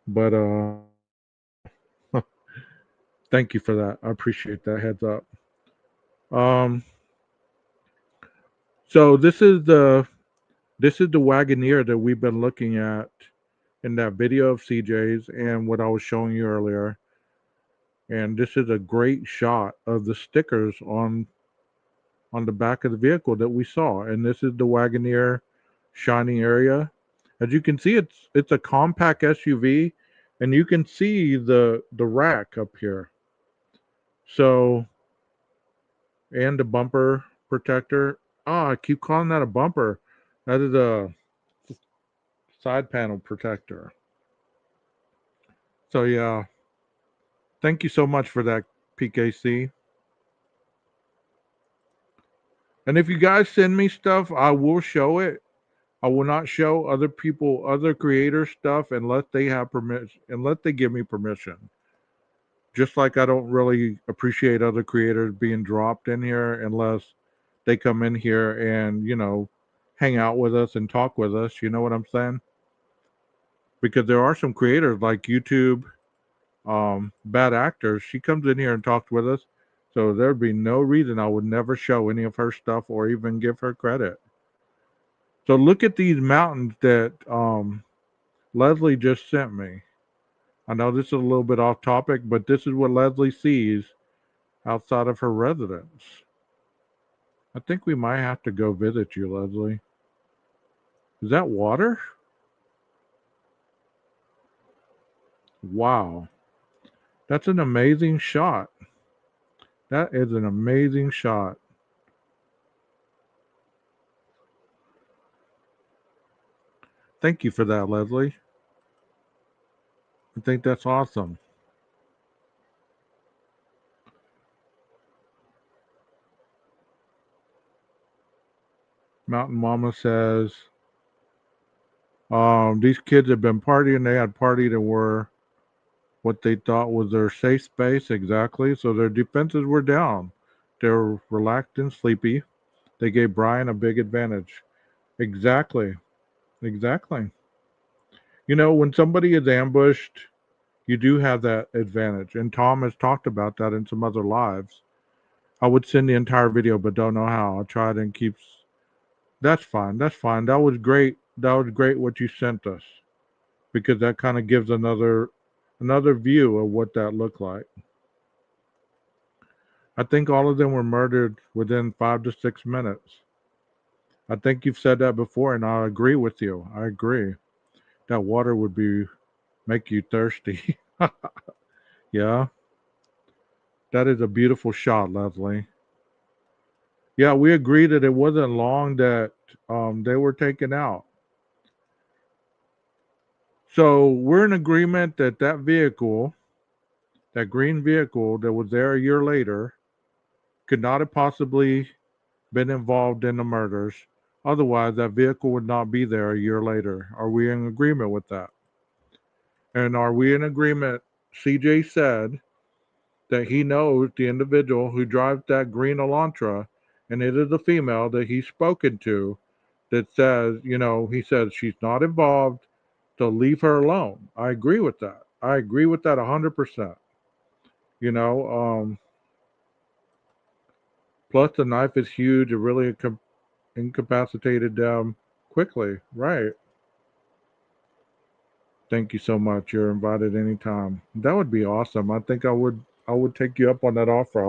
But thank you for that. I appreciate that heads up. Um so this is the Wagoneer that we've been looking at in that video of CJ's and what I was showing you earlier. And this is a great shot of the stickers on the back of the vehicle that we saw. And this is the Wagoneer shining area. As you can see, it's a compact SUV, and you can see the rack up here. So and the bumper protector. Oh, I keep calling that a bumper. That is a side panel protector. So yeah, thank you so much for that, PKC. And if you guys send me stuff, I will show it. I will not show other creators stuff unless they have permission, unless they give me permission. Just like I don't really appreciate other creators being dropped in here unless they come in here and, hang out with us and talk with us. You know what I'm saying? Because there are some creators like YouTube, Bad Actors. She comes in here and talks with us. So there'd be no reason I would never show any of her stuff or even give her credit. So look at these mountains that Leslie just sent me. I know this is a little bit off topic, but this is what Leslie sees outside of her residence. I think we might have to go visit you, Leslie. Is that water? Wow. That's an amazing shot. That is an amazing shot. Thank you for that, Leslie. I think that's awesome. Mountain Mama says, these kids have been partying. They had partied and were what they thought was their safe space. Exactly. So their defenses were down. They're relaxed and sleepy. They gave Brian a big advantage. Exactly. Exactly. You know, when somebody is ambushed, you do have that advantage. And Tom has talked about that in some other lives. I would send the entire video, but don't know how. I'll try it and keeps. That's fine. That's fine. That was great. That was great what you sent us because that kind of gives another view of what that looked like. I think all of them were murdered within 5 to 6 minutes. I think you've said that before, and I agree with you. I agree. That water would be make you thirsty. Yeah, that is a beautiful shot, Leslie. Yeah, we agree that it wasn't long that they were taken out. So we're in agreement that that vehicle, that green vehicle that was there a year later, could not have possibly been involved in the murders. Otherwise, that vehicle would not be there a year later. Are we in agreement with that? And are we in agreement? CJ said that he knows the individual who drives that green Elantra, and it is a female that he's spoken to that says, he says she's not involved, to leave her alone. I agree with that. I agree with that 100%. You know, plus the knife is huge. It really incapacitated them quickly. Right. Thank you so much. You're invited anytime. That would be awesome. I think I would take you up on that offer. I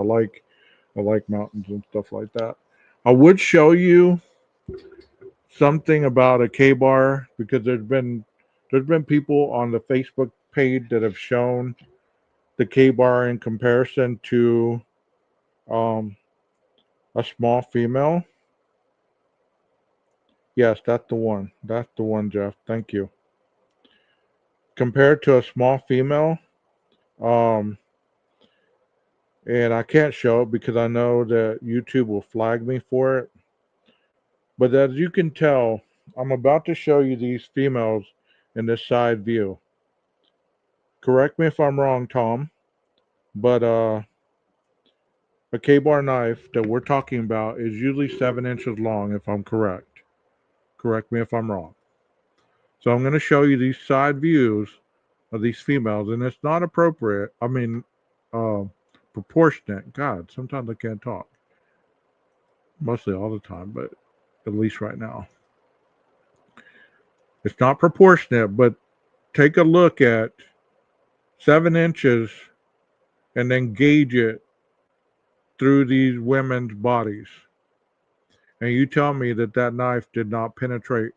like mountains and stuff like that. I would show you something about a K bar because there's been people on the Facebook page that have shown the K bar in comparison to um, a small female. Yes, that's the one. That's the one, Jeff. Thank you. Compared to a small female, um, and I can't show it because I know that YouTube will flag me for it. But as you can tell, I'm about to show you these females in this side view. Correct me if I'm wrong, Tom, but a K-bar knife that we're talking about is usually 7 inches long, if I'm correct. Correct me if I'm wrong. So I'm going to show you these side views of these females, and it's not appropriate. I mean, uh, proportionate. God, sometimes I can't talk. Mostly all the time, but at least right now. It's not proportionate, but take a look at 7 inches and then gauge it through these women's bodies. And you tell me that that knife did not penetrate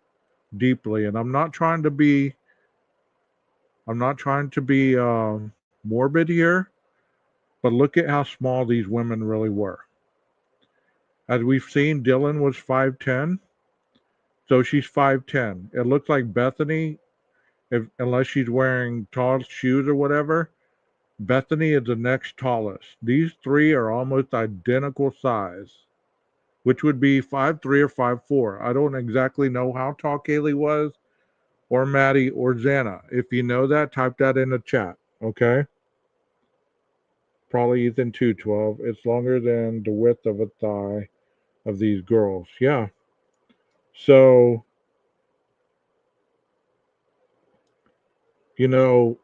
deeply. And I'm not trying to be morbid here, but look at how small these women really were. As we've seen, Dylan was 5'10", so she's 5'10". It looks like Bethany, unless she's wearing tall shoes or whatever, Bethany is the next tallest. These three are almost identical size, which would be 5'3" or 5'4". I don't exactly know how tall Kaylee was, or Maddie, or Xana. If you know that, type that in the chat, okay? Probably Ethan 212. It's longer than the width of a thigh of these girls. Yeah. So, you know,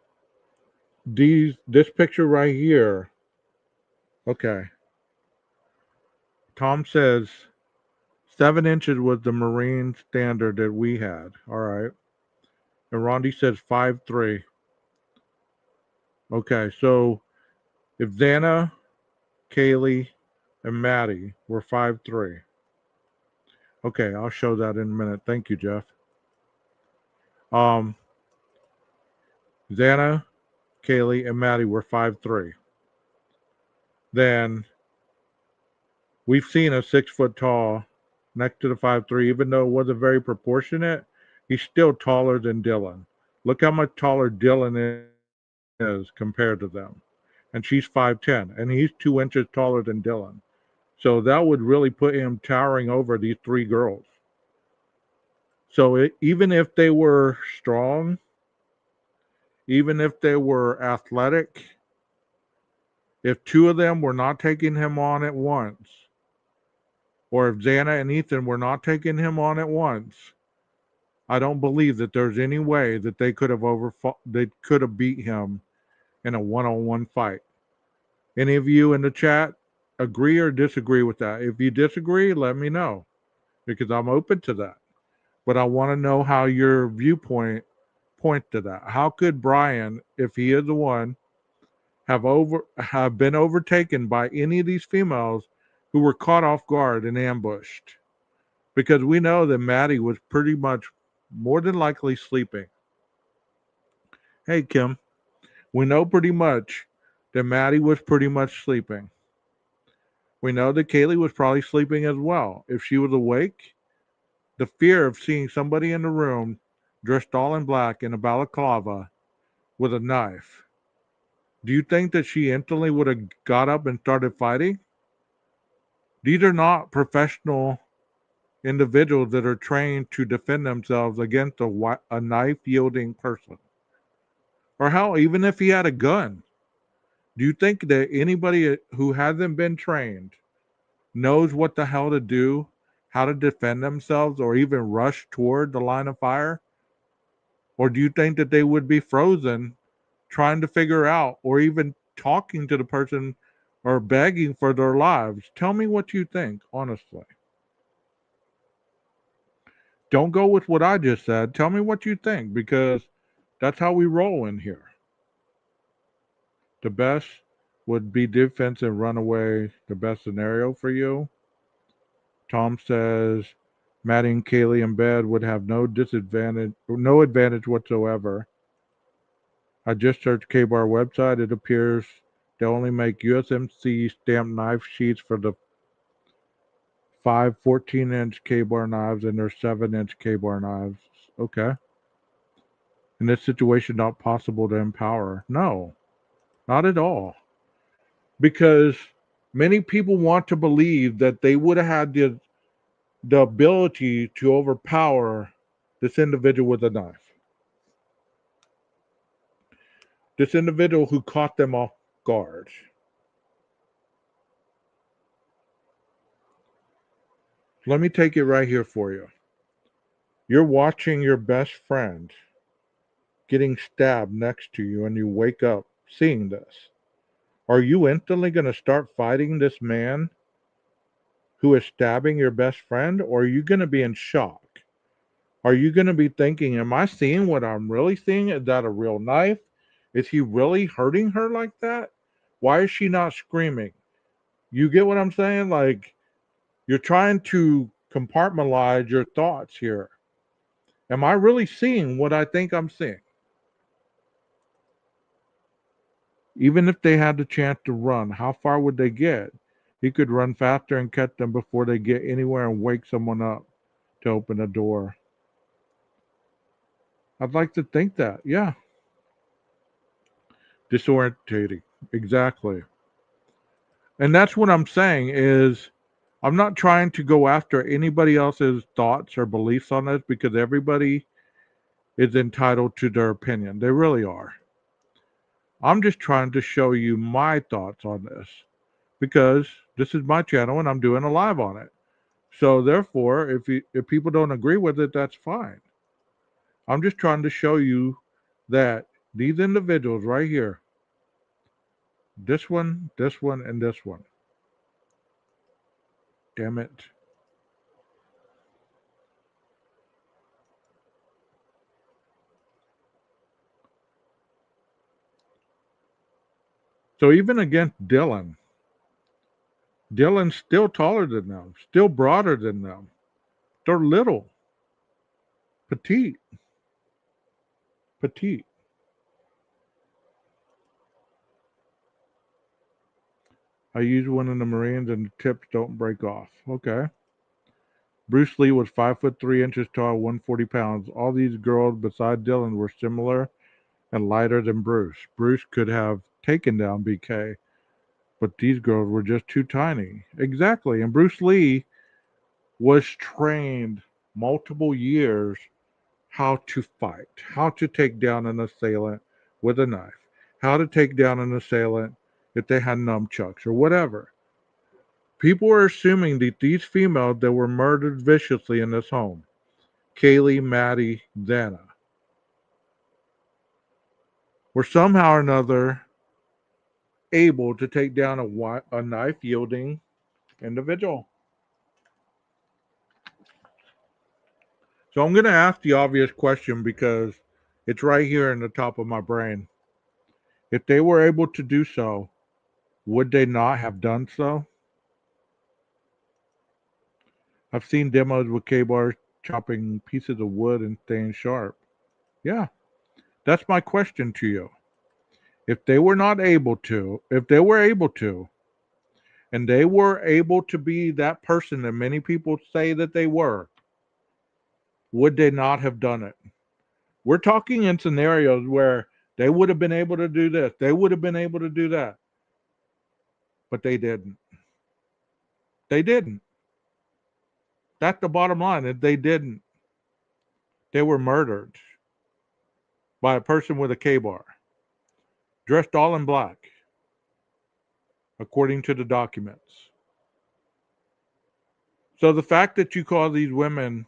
this picture right here, okay. Tom says 7 inches was the Marine standard that we had. All right. And Rondi says 5'3". Okay, so if Xana, Kaylee, and Maddie were 5'3". Okay, I'll show that in a minute. Thank you, Jeff. Um, Xana, Kaylee, and Maddie were 5'3". Then we've seen a 6 foot tall next to the 5'3", even though it wasn't very proportionate. He's still taller than Dylan. Look how much taller Dylan is compared to them. And she's 5'10", and he's 2 inches taller than Dylan. So that would really put him towering over these three girls. So even if they were strong, even if they were athletic, if two of them were not taking him on at once, or if Xana and Ethan were not taking him on at once, I don't believe that there's any way that they could have beat him in a one-on-one fight. Any of you in the chat agree or disagree with that? If you disagree, let me know because I'm open to that. But I want to know how your viewpoint point to that. How could Brian, if he is the one, have been overtaken by any of these females who were caught off guard and ambushed? Because we know that Maddie was pretty much more than likely sleeping. Hey Kim, we know pretty much that Maddie was pretty much sleeping. We know that Kaylee was probably sleeping as well. If she was awake, the fear of seeing somebody in the room dressed all in black in a balaclava with a knife, do you think that she instantly would have got up and started fighting? These are not professional individuals that are trained to defend themselves against a knife yielding person. Or hell, even if he had a gun, do you think that anybody who hasn't been trained knows what the hell to do, how to defend themselves, or even rush toward the line of fire? Or do you think that they would be frozen trying to figure out, or even talking to the person or begging for their lives? Tell me what you think, honestly. Don't go with what I just said. Tell me what you think, because that's how we roll in here. The best would be defense and run away, the best scenario for you. Tom says Maddie and Kaylee in bed would have no advantage whatsoever. I just searched K-Bar website. It appears they only make USMC stamped knife sheets for the 5 14-inch K-Bar knives and their 7-inch K-Bar knives. Okay. In this situation, not possible to empower. No, not at all. Because many people want to believe that they would have had the ability to overpower this individual with a knife. This individual who caught them off guard. Let me take it right here for you. You're watching your best friend getting stabbed next to you, and you wake up seeing this. Are you instantly going to start fighting this man who is stabbing your best friend, or are you going to be in shock? Are you going to be thinking, am I seeing what I'm really seeing? Is that a real knife? Is he really hurting her like that? Why is she not screaming? You get what I'm saying? Like, you're trying to compartmentalize your thoughts here. Am I really seeing what I think I'm seeing? Even if they had the chance to run, how far would they get? He could run faster and catch them before they get anywhere and wake someone up to open a door. I'd like to think that. Yeah. Disorientating. Exactly. And that's what I'm saying is I'm not trying to go after anybody else's thoughts or beliefs on this because everybody is entitled to their opinion. They really are. I'm just trying to show you my thoughts on this because this is my channel and I'm doing a live on it. So therefore, if people don't agree with it, that's fine. I'm just trying to show you that these individuals right here, this one, and this one. Damn it. So even against Dylan's still taller than them, still broader than them. They're little, petite, petite. I use one in the Marines and the tips don't break off. Okay. Bruce Lee was 5'3" tall, 140 pounds. All these girls beside Dylan were similar and lighter than Bruce. Bruce could have taken down BK, but these girls were just too tiny. Exactly. And Bruce Lee was trained multiple years how to fight, how to take down an assailant with a knife, how to take down an assailant if they had nunchucks or whatever. People are assuming that these females that were murdered viciously in this home, Kaylee, Maddie, Dana, were somehow or another able to take down a knife yielding individual. So I'm going to ask the obvious question because it's right here in the top of my brain. If they were able to do so, would they not have done so? I've seen demos with K-bars chopping pieces of wood and staying sharp. Yeah, that's my question to you. If they were not able to, if they were able to, and they were able to be that person that many people say that they were, would they not have done it? We're talking in scenarios where they would have been able to do this, they would have been able to do that, but they didn't. They didn't. That's the bottom line. That they didn't. They were murdered by a person with a K-bar, dressed all in black, according to the documents. So the fact that you call these women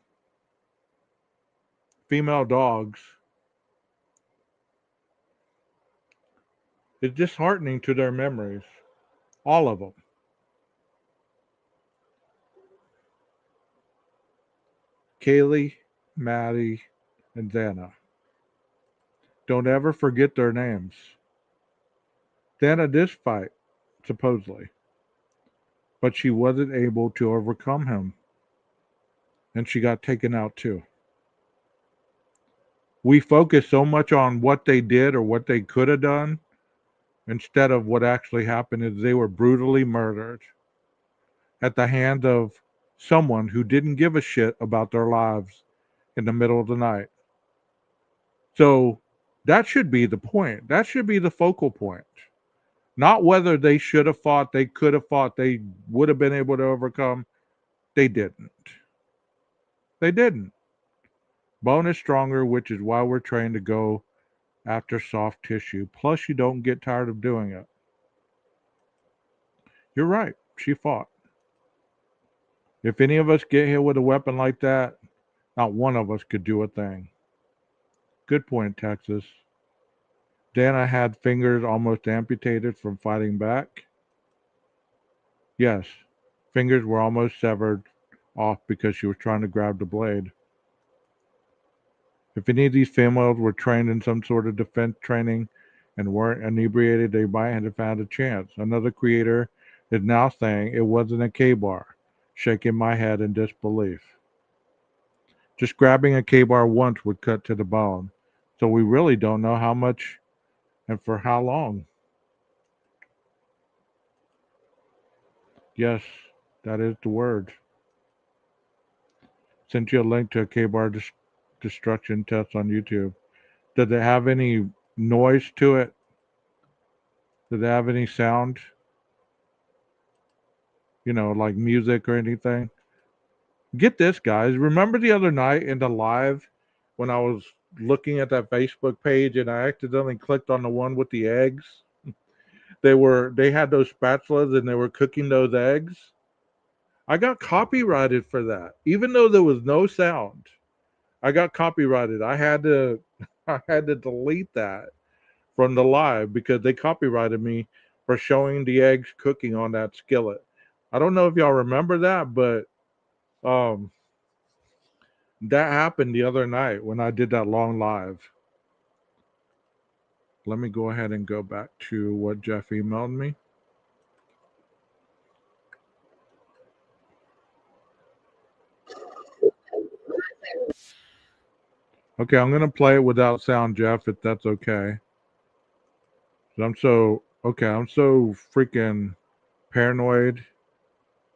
female dogs is disheartening to their memories. All of them. Kaylee, Maddie, and Xana. Don't ever forget their names. Xana did fight, supposedly, but she wasn't able to overcome him, and she got taken out too. We focus so much on what they did or what they could have done instead of what actually happened is they were brutally murdered at the hand of someone who didn't give a shit about their lives in the middle of the night. So that should be the point. That should be the focal point. Not whether they should have fought, they could have fought, they would have been able to overcome. They didn't. They didn't. Bone is stronger, which is why we're trained to go after soft tissue. Plus, you don't get tired of doing it. You're right. She fought. If any of us get hit with a weapon like that, not one of us could do a thing. Good point, Texas. Dana had fingers almost amputated from fighting back. Yes, fingers were almost severed off because she was trying to grab the blade. If any of these females were trained in some sort of defense training and weren't inebriated, they might have had a chance. Another creator is now saying it wasn't a K-bar, shaking my head in disbelief. Just grabbing a K-bar once would cut to the bone, so we really don't know how much and for how long. Yes, that is the word. Sent you a link to a K-bar destruction test on YouTube. Did it have any noise to it? Did it have any sound? Like music or anything? Get this, guys. Remember the other night in the live when I was looking at that Facebook page and I accidentally clicked on the one with the eggs? They had those spatulas and they were cooking those eggs. I got copyrighted for that, even though there was no sound. I got copyrighted. I had to I had to delete that from the live because they copyrighted me for showing the eggs cooking on that skillet. I don't know if y'all remember that, but um, that happened the other night when I did that long live. Let me go ahead and go back to what Jeff emailed me. Okay, I'm gonna play it without sound, Jeff, if that's okay. I'm so freaking paranoid.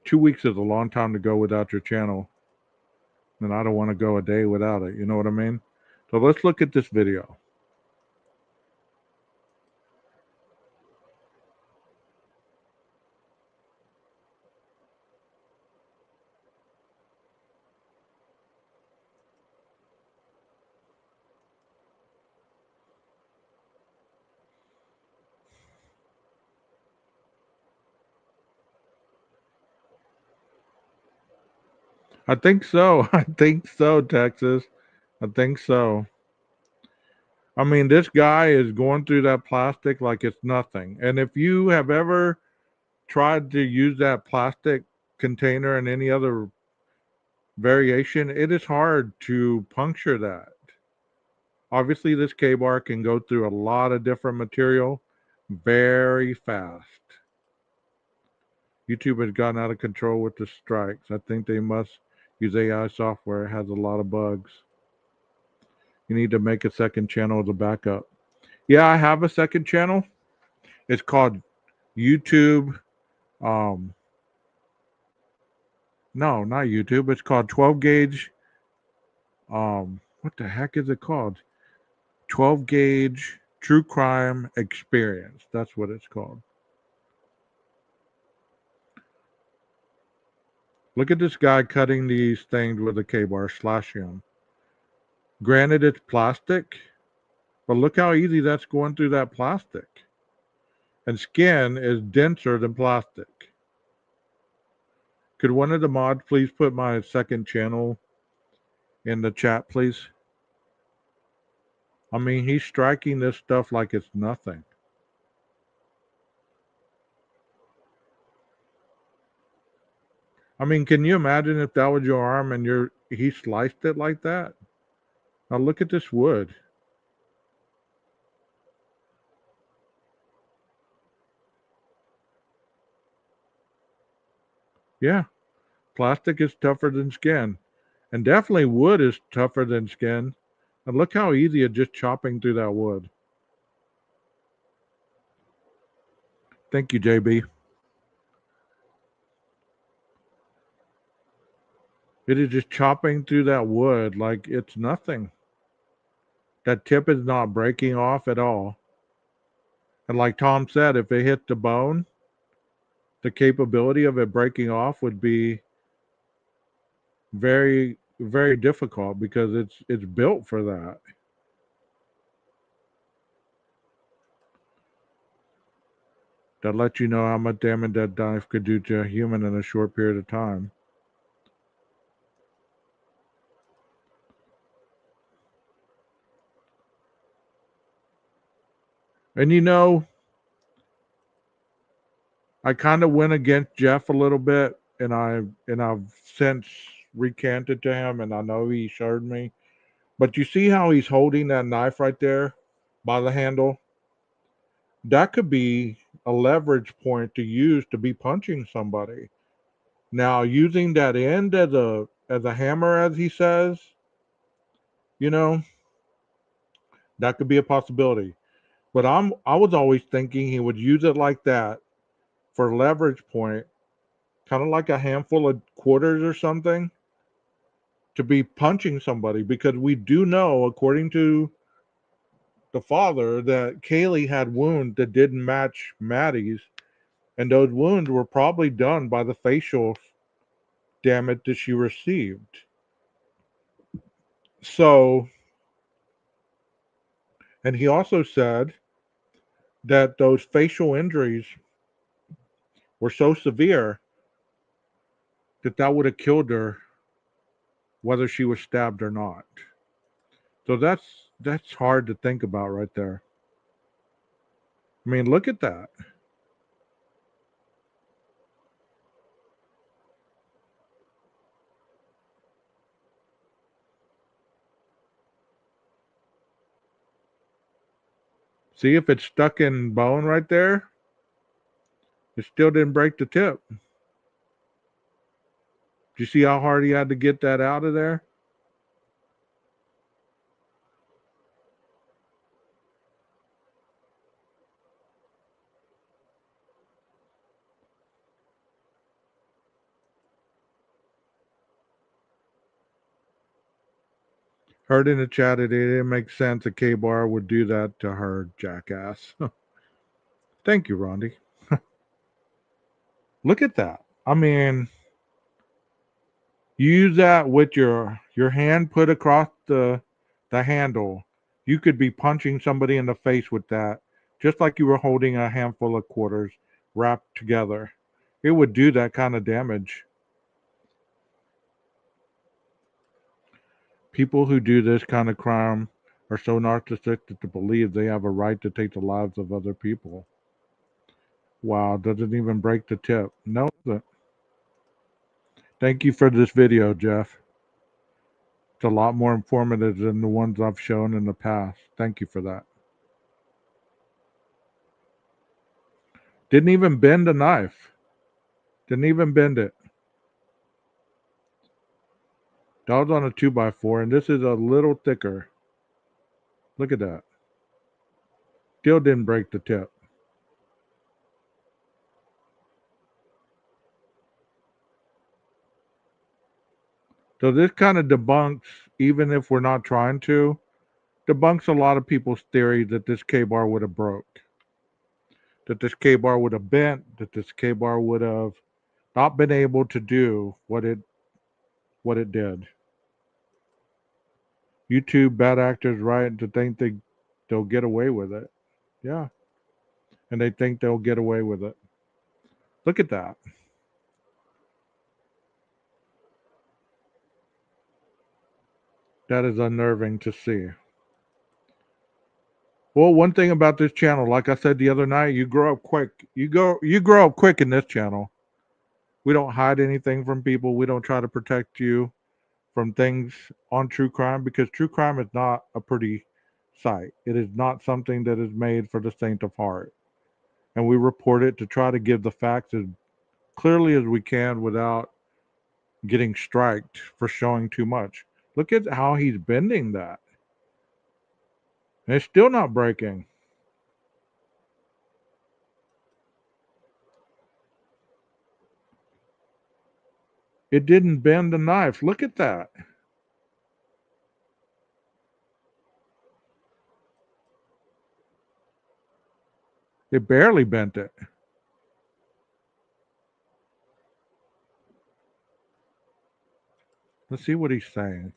2 weeks is a long time to go without your channel. and I don't want to go a day without it. You know what I mean? So let's look at this video. I think so. I think so, Texas. I think so. I mean, this guy is going through that plastic like it's nothing. And if you have ever tried to use that plastic container in any other variation, it is hard to puncture that. Obviously, this K bar can go through a lot of different material very fast. YouTube has gotten out of control with the strikes. I think they must use AI software. It has a lot of bugs. You need to make a second channel as a backup. Yeah, I have a second channel. It's called YouTube. Um, no, not YouTube. It's called 12 gauge. What the heck is it called? 12 gauge true crime experience. That's what it's called. Look at this guy cutting these things with a K bar, slashing them. Granted, it's plastic, but look how easy that's going through that plastic. And skin is denser than plastic. Could one of the mods please put my second channel in the chat, please? I mean, he's striking this stuff like it's nothing. I mean, can you imagine if that was your arm and he sliced it like that? Now look at this wood. Yeah, plastic is tougher than skin. And definitely wood is tougher than skin. And look how easy it's just chopping through that wood. Thank you, JB. It is just chopping through that wood like it's nothing. That tip is not breaking off at all. And like Tom said, if it hit the bone, the capability of it breaking off would be very, very difficult because it's built for that. That lets you know how much damage that knife could do to a human in a short period of time. And you know, I kind of went against Jeff a little bit, and I've since recanted to him, and I know he showed me. But you see how he's holding that knife right there by the handle? That could be a leverage point to use to be punching somebody. Now, using that end as a hammer, as he says, you know, that could be a possibility. But I was always thinking he would use it like that for leverage point, kind of like a handful of quarters or something, to be punching somebody because we do know, according to the father, that Kaylee had wounds that didn't match Maddie's, and those wounds were probably done by the facial damage that she received. So, and he also said that those facial injuries were so severe that that would have killed her whether she was stabbed or not. So that's hard to think about right there. I mean, look at that. See if it's stuck in bone right there, it still didn't break the tip. Do you see how hard he had to get that out of there? Heard in the chat it didn't make sense a K-bar would do that to her, jackass. Thank you, Rondi. Look at that. I mean, you use that with your hand put across the handle. You could be punching somebody in the face with that, just like you were holding a handful of quarters wrapped together. It would do that kind of damage. People who do this kind of crime are so narcissistic to believe they have a right to take the lives of other people. Wow, doesn't even break the tip. No, it doesn't. Thank you for this video, Jeff. It's a lot more informative than the ones I've shown in the past. Thank you for that. Didn't even bend the knife. Didn't even bend it. That was on a 2x4, and this is a little thicker. Look at that. Still didn't break the tip. So this kind of debunks, even if we're not trying to, debunks a lot of people's theory that this K-bar would have broke, that this K-bar would have bent, that this K-bar would have not been able to do what it did. YouTube bad actors right to think they'll get away with it. Yeah, and they think they'll get away with it. Look at that. That is unnerving to see. Well, one thing about this channel, like I said the other night, you grow up quick. You grow up quick in this channel. We don't hide anything from people. We don't try to protect you from things on true crime because true crime is not a pretty sight. It is not something that is made for the saint of heart. And we report it to try to give the facts as clearly as we can without getting striked for showing too much. Look at how he's bending that. And it's still not breaking. It didn't bend the knife. Look at that. It barely bent it. Let's see what he's saying.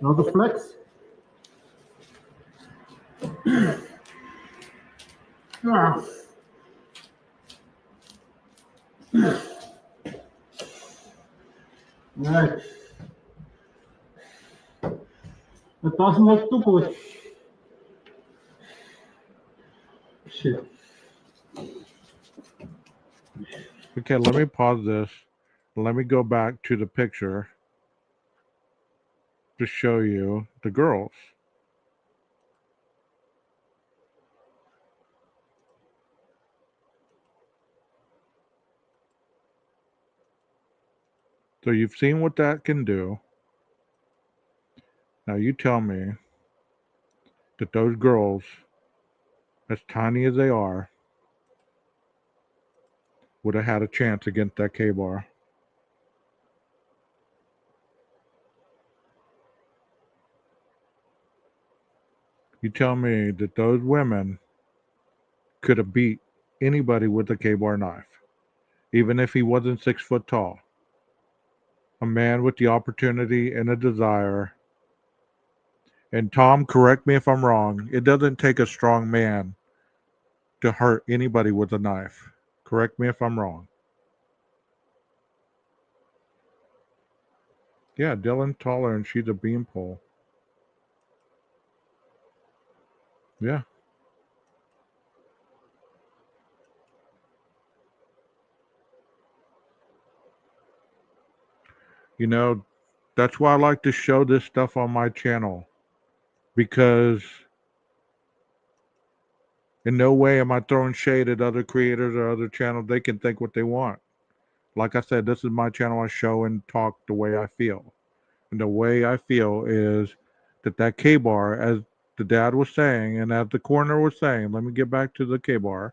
Now the flex. Ah. Right. It doesn't look too good. Shit. Okay, let me pause this. Let me go back to the picture to show you the girls. So you've seen what that can do. Now you tell me that those girls, as tiny as they are, would have had a chance against that K-bar. You tell me that those women could have beat anybody with a K-bar knife, even if he wasn't 6 foot tall. A man with the opportunity and a desire. And Tom, correct me if I'm wrong. It doesn't take a strong man to hurt anybody with a knife. Correct me if I'm wrong. Yeah, Dylan's taller and she's a beanpole. Yeah. You know, that's why I like to show this stuff on my channel. Because in no way am I throwing shade at other creators or other channels. They can think what they want. Like I said, this is my channel. I show and talk the way I feel. And the way I feel is that K-bar, as the dad was saying, and as the coroner was saying, let me get back to the K-bar.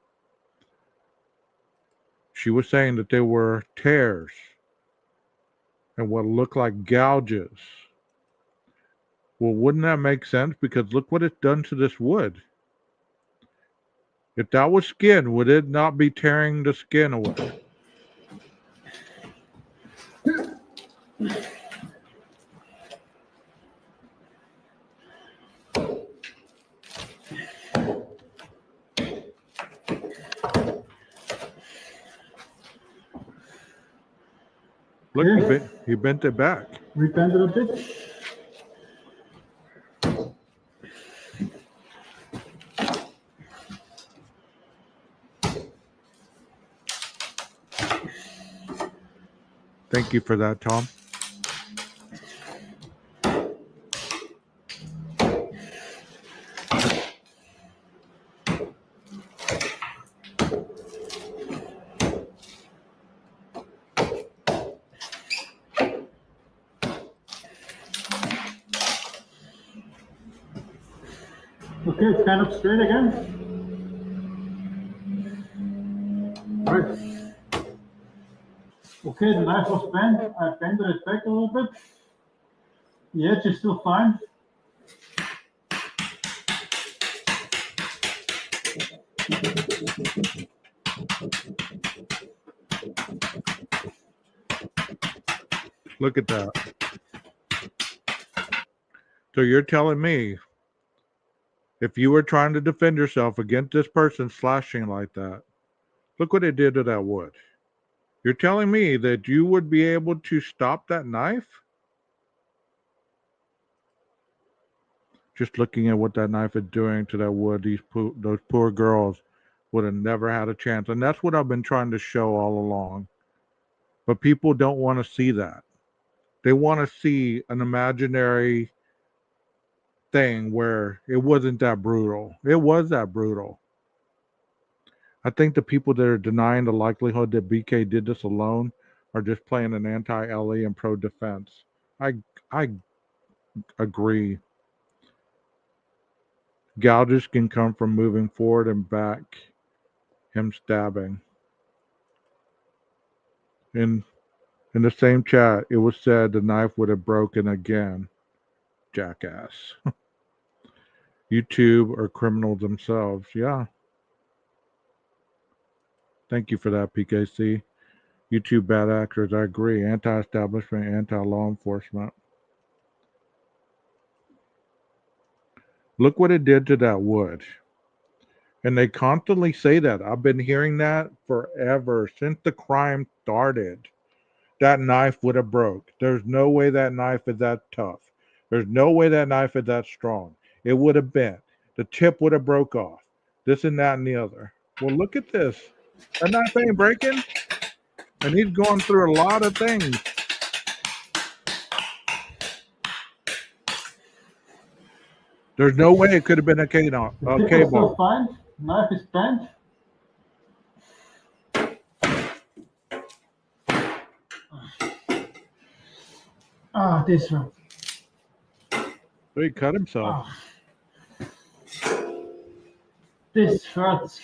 She was saying that there were tears and what looked like gouges. Well, wouldn't that make sense? Because look what it's done to this wood. If that was skin, would it not be tearing the skin away? Look, Okay. he bent it back. Repent it a bit. Thank you for that, Tom. Okay, it's kind of straight again. Right. Okay, the knife was bent. I bended it back a little bit. The edge is still fine. Look at that. So you're telling me if you were trying to defend yourself against this person slashing like that, look what it did to that wood. You're telling me that you would be able to stop that knife? Just looking at what that knife is doing to that wood, those poor girls would have never had a chance. And that's what I've been trying to show all along. But people don't want to see that. They want to see an imaginary thing where it wasn't that brutal. It was that brutal. I think the people that are denying the likelihood that BK did this alone are just playing an anti-LE and pro-defense. I agree. Gouges can come from moving forward and back, him stabbing. In in the same chat, it was said the knife would have broken again. Jackass. YouTube are criminals themselves. Yeah. Thank you for that, PKC. YouTube bad actors. I agree. Anti-establishment, anti-law enforcement. Look what it did to that wood. And they constantly say that. I've been hearing that forever since the crime started. That knife would have broke. There's no way that knife is that tough. There's no way that knife is that strong. It would have bent. The tip would have broke off. This and that and the other. Well, look at this. That knife ain't breaking. And he's going through a lot of things. There's no way it could have been a The tip was K still bar. fine. Knife is bent. Ah, this one. So he cut himself. Ah. This hurts.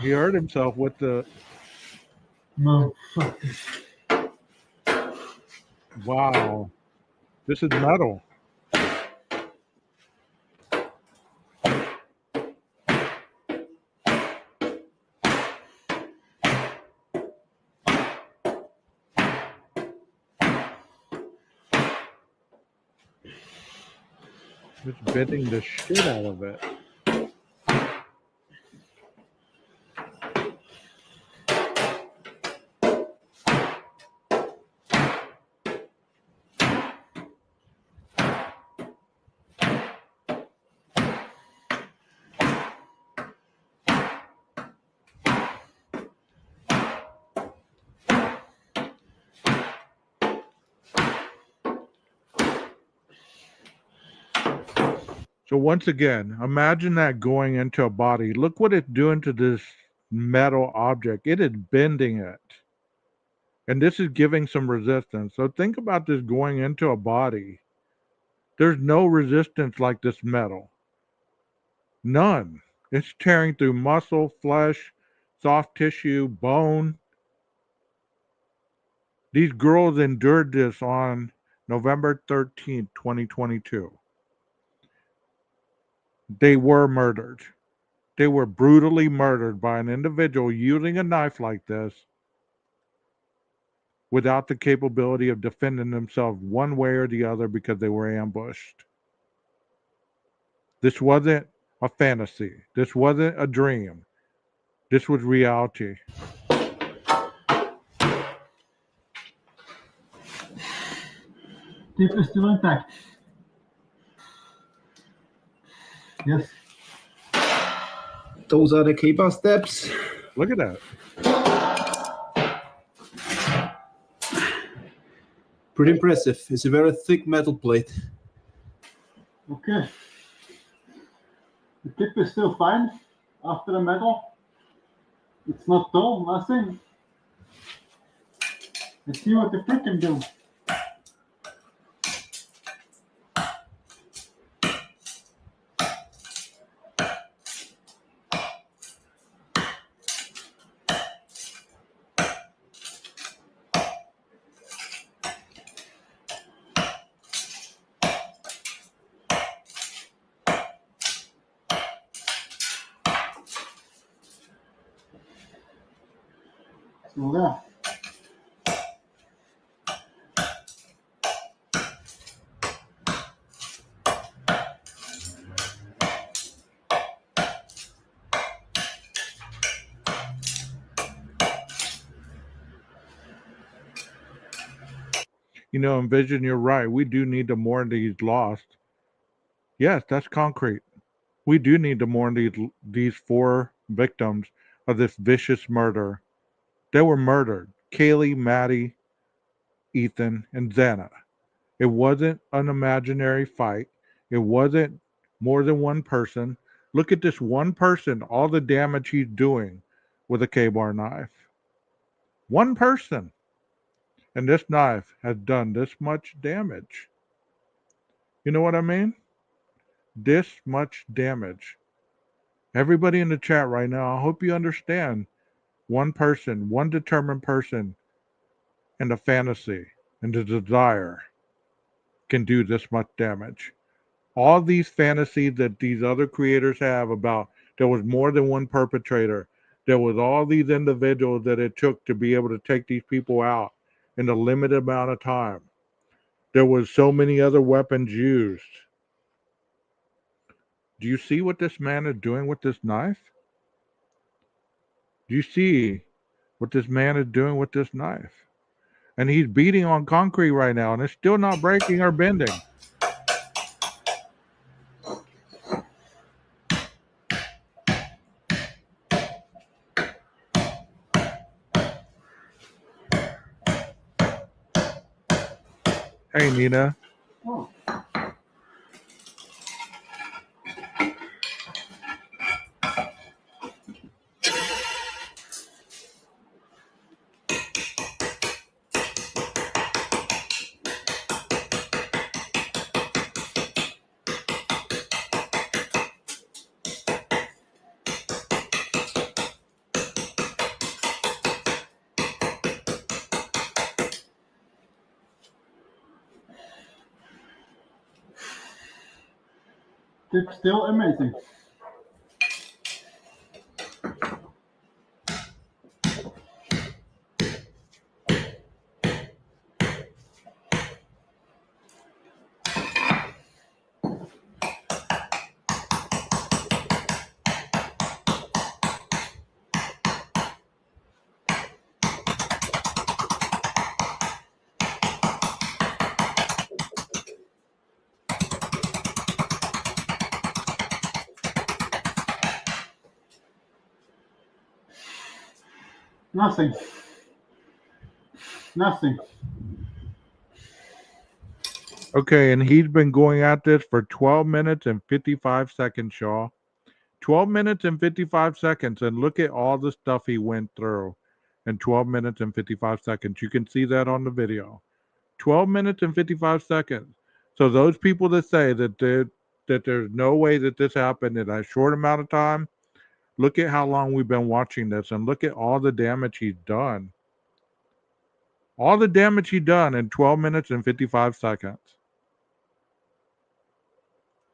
He hurt himself with the. No, fuck this. Wow. This is metal. Just bending the shit out of it. So once again, imagine that going into a body. Look what it's doing to this metal object. It is bending it. And this is giving some resistance. So think about this going into a body There's no resistance like this metal. None. It's tearing through muscle, flesh, soft tissue, bone. These girls endured this on November 13th, 2022. They were murdered. They were brutally murdered by an individual using a knife like this without the capability of defending themselves one way or the other because they were ambushed. This wasn't a fantasy. This wasn't a dream. This was reality. Tip is still intact. Yes. Those are the K-bar steps. Look at that. Pretty impressive. It's a very thick metal plate. Okay. The tip is still fine after the metal. It's not dull, nothing. Let's see what the prick can do. So there. Envision, you're right. We do need to mourn these lost. Yes, that's concrete. We do need to mourn these four victims of this vicious murder. They were murdered. Kaylee, Maddie, Ethan, and Xana. It wasn't an imaginary fight. It wasn't more than one person. Look at this one person, all the damage he's doing with a K-bar knife. One person. And this knife has done this much damage. You know what I mean? This much damage. Everybody in the chat right now, I hope you understand one person, one determined person, and the fantasy and the desire can do this much damage. All these fantasies that these other creators have about there was more than one perpetrator, there was all these individuals that it took to be able to take these people out in a limited amount of time. There was so many other weapons used. Do you see what this man is doing with this knife? Do you see what this man is doing with this knife? And he's beating on concrete right now, and it's still not breaking or bending. Hey, Nina. Oh. Tip still amazing. Nothing. Nothing. Okay, and he's been going at this for 12 minutes and 55 seconds, Shaw. 12 minutes and 55 seconds, and look at all the stuff he went through in 12 minutes and 55 seconds. You can see that on the video. 12 minutes and 55 seconds. So those people that say that there's no way that this happened in a short amount of time, look at how long we've been watching this and look at all the damage he's done. All the damage he done in 12 minutes and 55 seconds.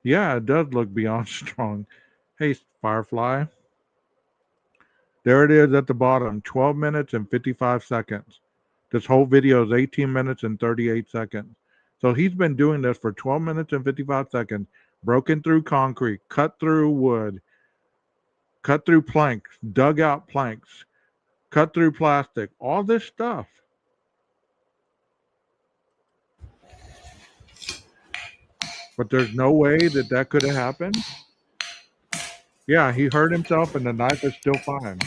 Yeah, it does look beyond strong. Hey, Firefly. There it is at the bottom. 12 minutes and 55 seconds. This whole video is 18 minutes and 38 seconds. So he's been doing this for 12 minutes and 55 seconds. Broken through concrete, cut through wood, cut through planks, dug out planks, cut through plastic. All this stuff. But there's no way that that could have happened. Yeah, he hurt himself and the knife is still fine.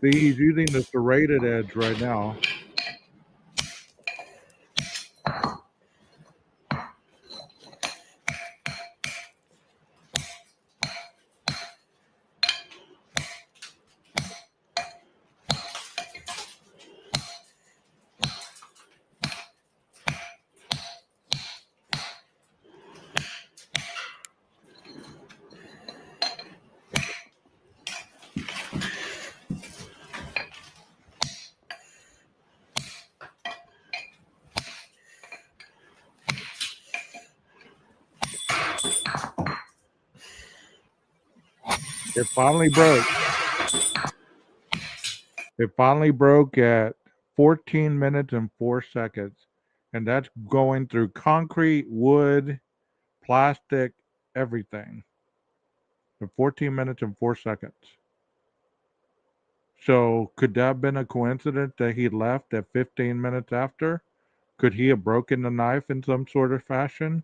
See, he's using the serrated edge right now. It finally broke. It finally broke at 14 minutes and 4 seconds. And that's going through concrete, wood, plastic, everything. In 14 minutes and 4 seconds. So could that have been a coincidence that he left at 15 minutes after? Could he have broken the knife in some sort of fashion?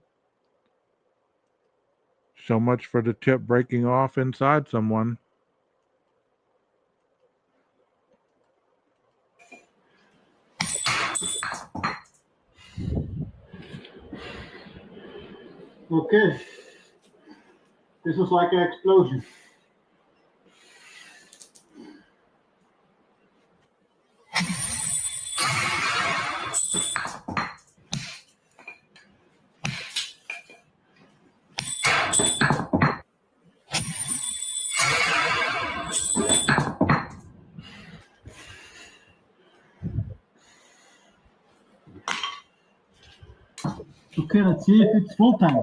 So much for the tip breaking off inside someone. Okay. This was like an explosion. Okay, let's see if it's full time.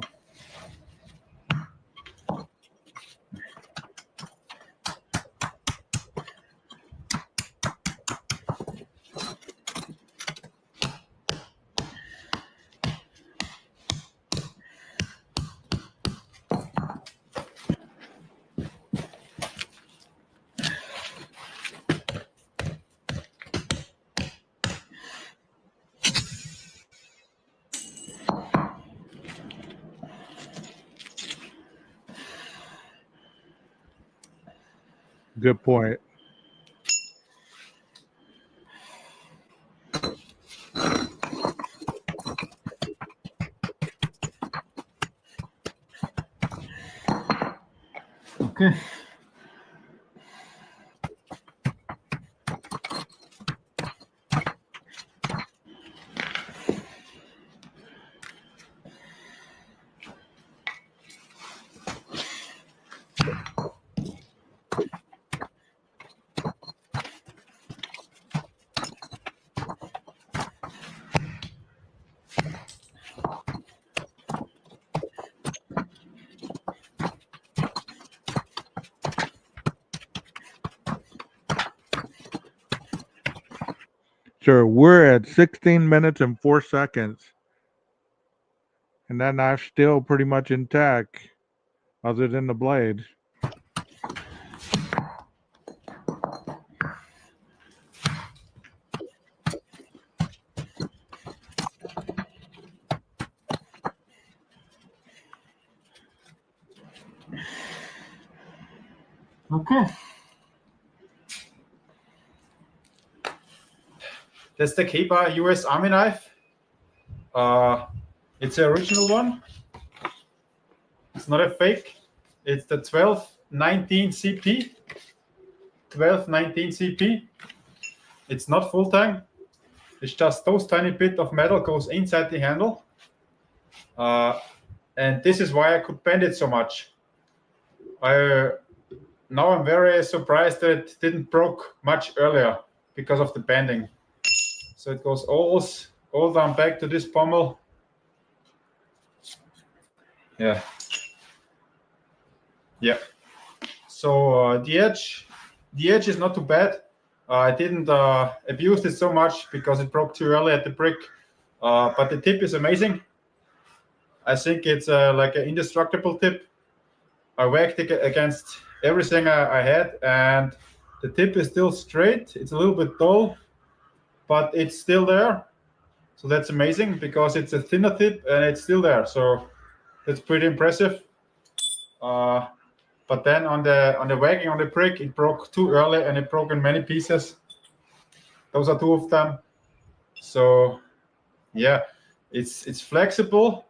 Good point. Okay. Sure, we're at 16 minutes and 4 seconds. And that knife's still pretty much intact, other than the blade. Okay. That's the K-Bar US Army knife. It's the original one. It's not a fake. It's the 1219 CP. 1219 CP. It's not full time. It's just those tiny bit of metal goes inside the handle. And this is why I could bend it so much. Now I'm very surprised that it didn't broke much earlier because of the bending. So it goes all down back to this pommel. Yeah. Yeah. So the edge is not too bad. I didn't abuse it so much because it broke too early at the brick. But the tip is amazing. I think it's like an indestructible tip. I whacked it against everything I had, and the tip is still straight. It's a little bit dull, but it's still there. So that's amazing because it's a thinner tip and it's still there. So that's pretty impressive. But then on the whacking on the brick, it broke too early and it broke in many pieces. Those are two of them. So yeah, it's flexible.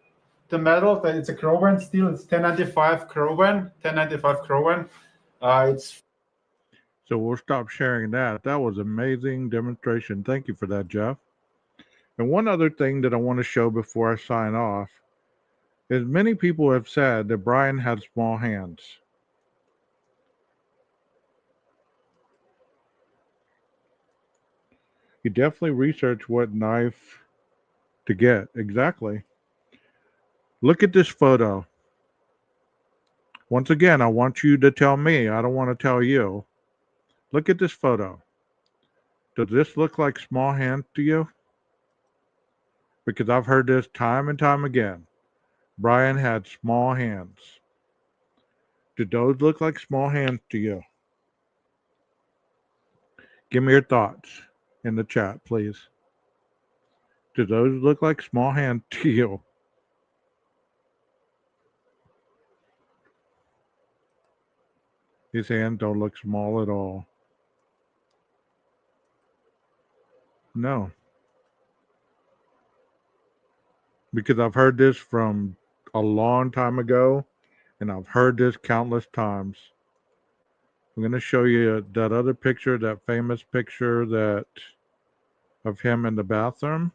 The metal, that it's a Crowan steel. It's 1095 Crowan. 1095 Crowan. It's So we'll stop sharing that. That was an amazing demonstration. Thank you for that, Jeff. And one other thing that I want to show before I sign off is many people have said that Brian had small hands. He definitely researched what knife to get. Exactly. Look at this photo. Once again, I want you to tell me. I don't want to tell you. Look at this photo. Does this look like small hands to you? Because I've heard this time and time again. Brian had small hands. Did those look like small hands to you? Give me your thoughts in the chat, please. Do those look like small hands to you? His hands don't look small at all. No. Because I've heard this from a long time ago, and I've heard this countless times. I'm going to show you that other picture, that famous picture that of him in the bathroom.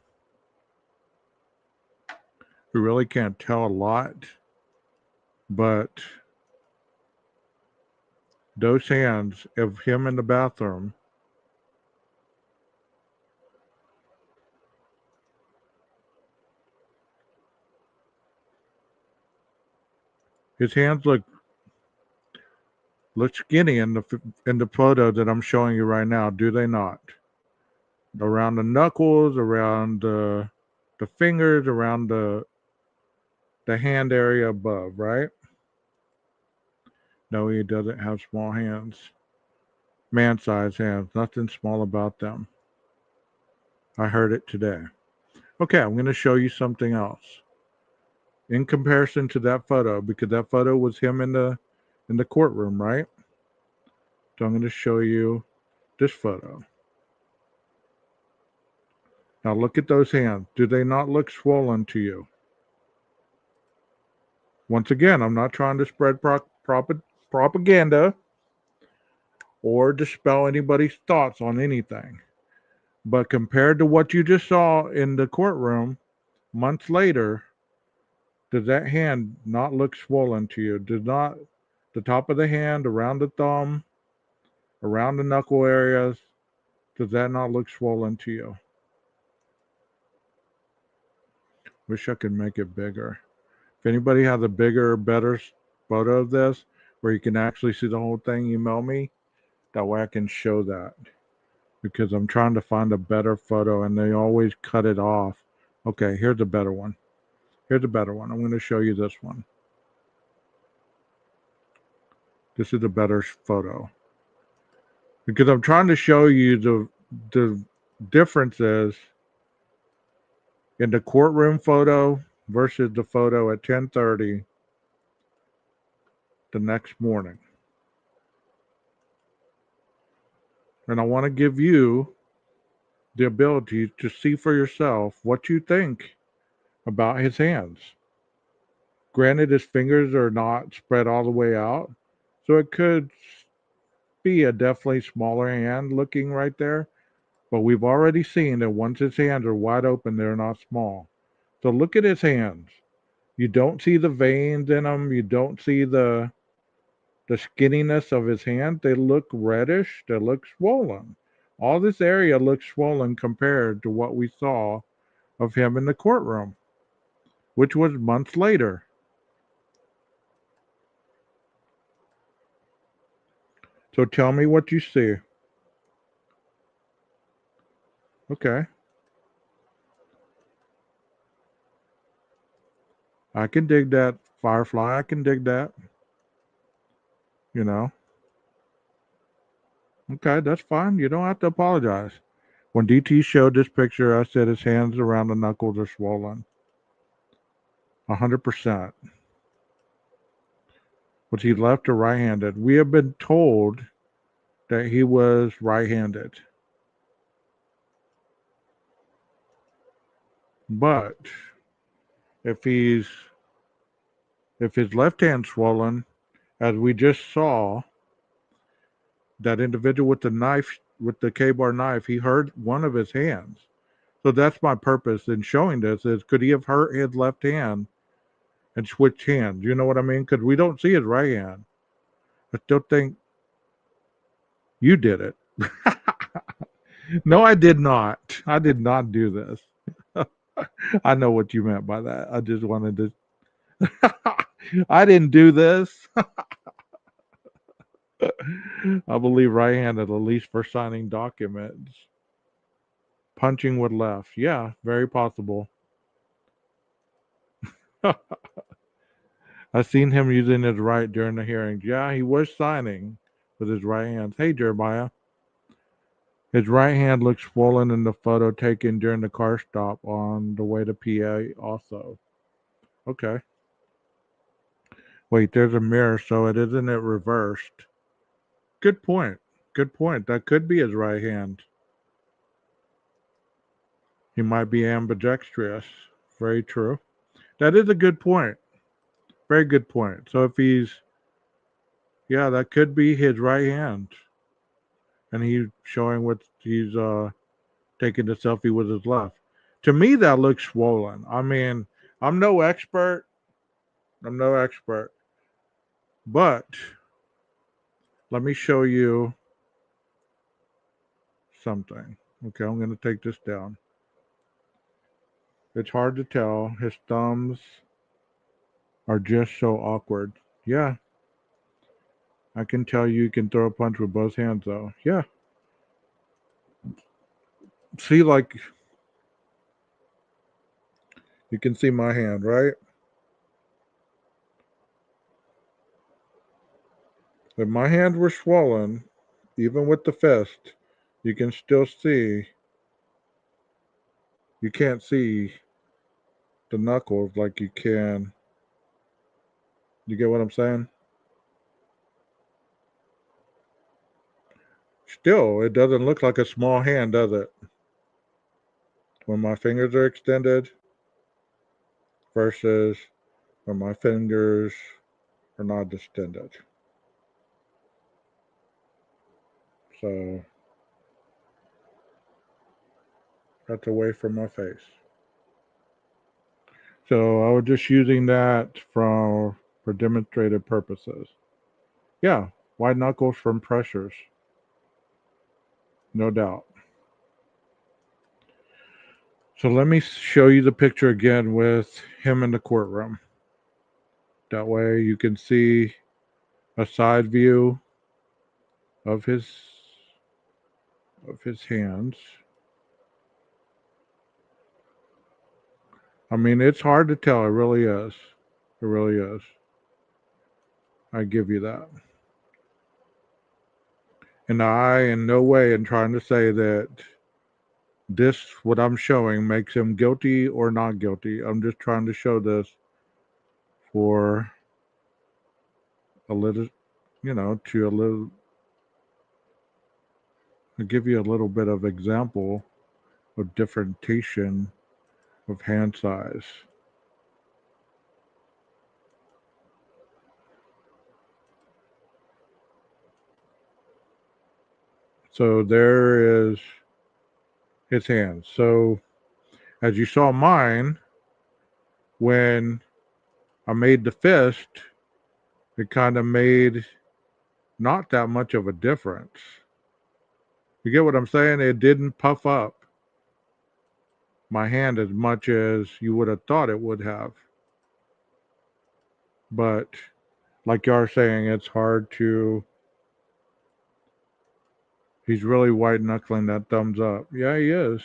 We really can't tell a lot, but those hands of him in the bathroom, his hands look skinny in the photo that I'm showing you right now, do they not? Around the knuckles, around the fingers, around the hand area above, right? No, he doesn't have small hands. Man-sized hands, nothing small about them. I heard it today. Okay, I'm going to show you something else. In comparison to that photo, because that photo was him in the courtroom, right? So I'm going to show you this photo. Now look at those hands. Do they not look swollen to you? Once again, I'm not trying to spread propaganda or dispel anybody's thoughts on anything. But compared to what you just saw in the courtroom months later, does that hand not look swollen to you? Does not the top of the hand, around the thumb, around the knuckle areas, does that not look swollen to you? Wish I could make it bigger. If anybody has a bigger, better photo of this where you can actually see the whole thing, email me. That way I can show that. Because I'm trying to find a better photo and they always cut it off. Okay, here's a better one. Here's a better one. I'm going to show you this one. This is a better photo. Because I'm trying to show you the differences in the courtroom photo versus the photo at 10:30 the next morning. And I want to give you the ability to see for yourself what you think about his hands. Granted, his fingers are not spread all the way out, so it could be a definitely smaller hand looking right there. But we've already seen that once his hands are wide open, they're not small. So look at his hands. You don't see the veins in them. You don't see the skinniness of his hand. They look reddish. They look swollen. All this area looks swollen compared to what we saw of him in the courtroom, which was months later. So tell me what you see. Okay. I can dig that, Firefly. I can dig that. You know. Okay, that's fine. You don't have to apologize. When DT showed this picture, I said his hands around the knuckles are swollen. 100%. Was he left or right-handed? We have been told that he was right-handed. But if his left hand's swollen, as we just saw, that individual with the knife, with the K-bar knife, he hurt one of his hands. So that's my purpose in showing this is could he have hurt his left hand and switched hands? You know what I mean? Because we don't see his right hand. I still think you did it. No, I did not. I did not do this. I know what you meant by that. I just wanted to. I didn't do this. I believe right-handed, at least for signing documents. Punching with left. Yeah, very possible. I've seen him using his right during the hearings. Yeah, he was signing with his right hand. Hey, Jeremiah. His right hand looks swollen in the photo taken during the car stop on the way to PA also. Okay. Wait, there's a mirror, so isn't it reversed? Good point. Good point. That could be his right hand. He might be ambidextrous. Very true. That is a good point. Very good point. So if yeah, that could be his right hand. And he's showing what he's taking the selfie with his left. To me, that looks swollen. I mean, I'm no expert. I'm no expert. But let me show you something. Okay, I'm going to take this down. It's hard to tell. His thumbs are just so awkward. Yeah. I can tell you can throw a punch with both hands, though. Yeah. See, like, you can see my hand, right? If my hands were swollen, even with the fist, you can still see, you can't see the knuckles like you can. You get what I'm saying? Still, it doesn't look like a small hand, does it? When my fingers are extended versus when my fingers are not extended. So that's away from my face. So I was just using that for demonstrative purposes. Yeah, wide knuckles from pressures. No doubt. So let me show you the picture again with him in the courtroom. That way you can see a side view of his hands. I mean, it's hard to tell. It really is. It really is. I give you that. And I, in no way, am trying to say that this, what I'm showing, makes him guilty or not guilty. I'm just trying to show this for a little, to give you a little bit of example of differentiation of hand size. So there is his hand. So as you saw mine, when I made the fist, it kind of made not that much of a difference. You get what I'm saying? It didn't puff up my hand as much as you would have thought it would have. But like you are saying, it's hard to. He's really white knuckling that thumbs up. Yeah, he is.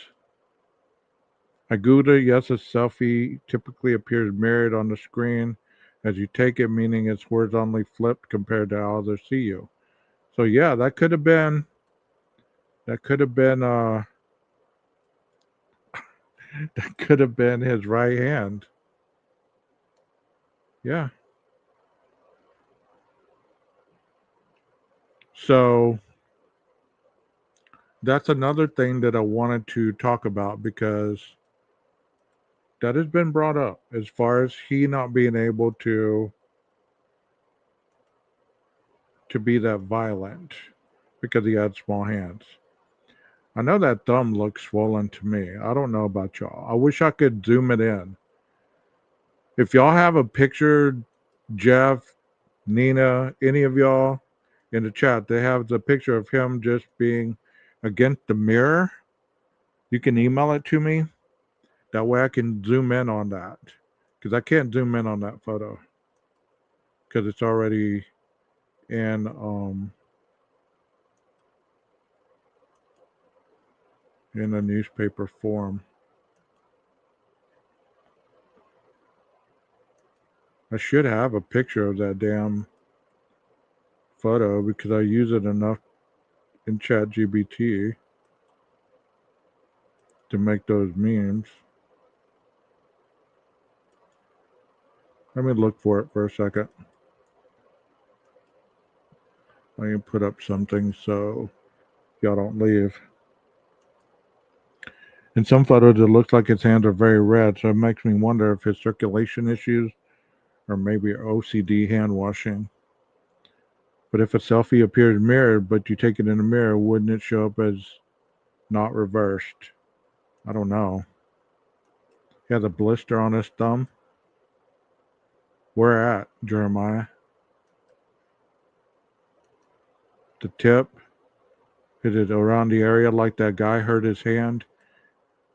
Aguda, yes, a selfie typically appears mirrored on the screen as you take it, meaning it's horizontally flipped compared to how others see you. So yeah, that could have been that could have been that could have been his right hand. Yeah. So that's another thing that I wanted to talk about because that has been brought up as far as he not being able to be that violent because he had small hands. I know that thumb looks swollen to me. I don't know about y'all. I wish I could zoom it in. If y'all have a picture, Jeff, Nina, any of y'all in the chat, they have the picture of him just being against the mirror. You can email it to me. That way I can zoom in on that. Because I can't zoom in on that photo. Because it's already in a newspaper form. I should have a picture of that damn photo because I use it enough in ChatGPT to make those memes. Let me look for it for a second. I can put up something so y'all don't leave. In some photos, it looks like his hands are very red, so it makes me wonder if his circulation issues or maybe OCD hand washing. But if a selfie appears mirrored, but you take it in the mirror, wouldn't it show up as not reversed? I don't know. He has a blister on his thumb. Where at, Jeremiah? The tip? Is it around the area like that guy hurt his hand?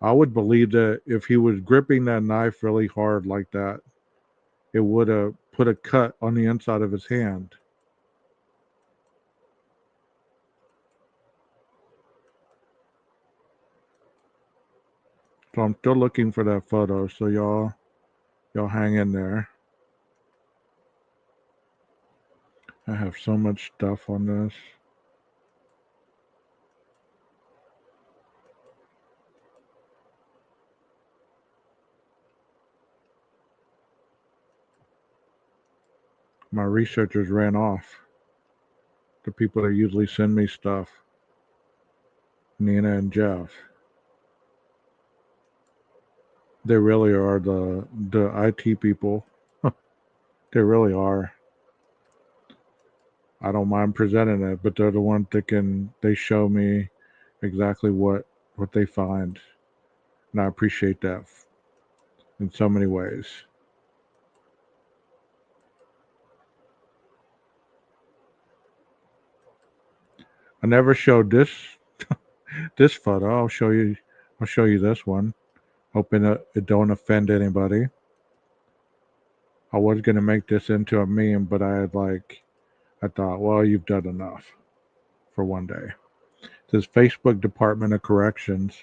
I would believe that if he was gripping that knife really hard like that, it would have put a cut on the inside of his hand. So I'm still looking for that photo. So y'all hang in there. I have so much stuff on this. My researchers ran off. The people that usually send me stuff. Nina and Jeff. They really are the IT people. They really are. I don't mind presenting it, but they're the ones that they show me exactly what they find. And I appreciate that in so many ways. I never showed this photo. I'll show you this one. Hoping it don't offend anybody. I was gonna make this into a meme, but I thought, well, you've done enough for one day. It says Facebook Department of Corrections.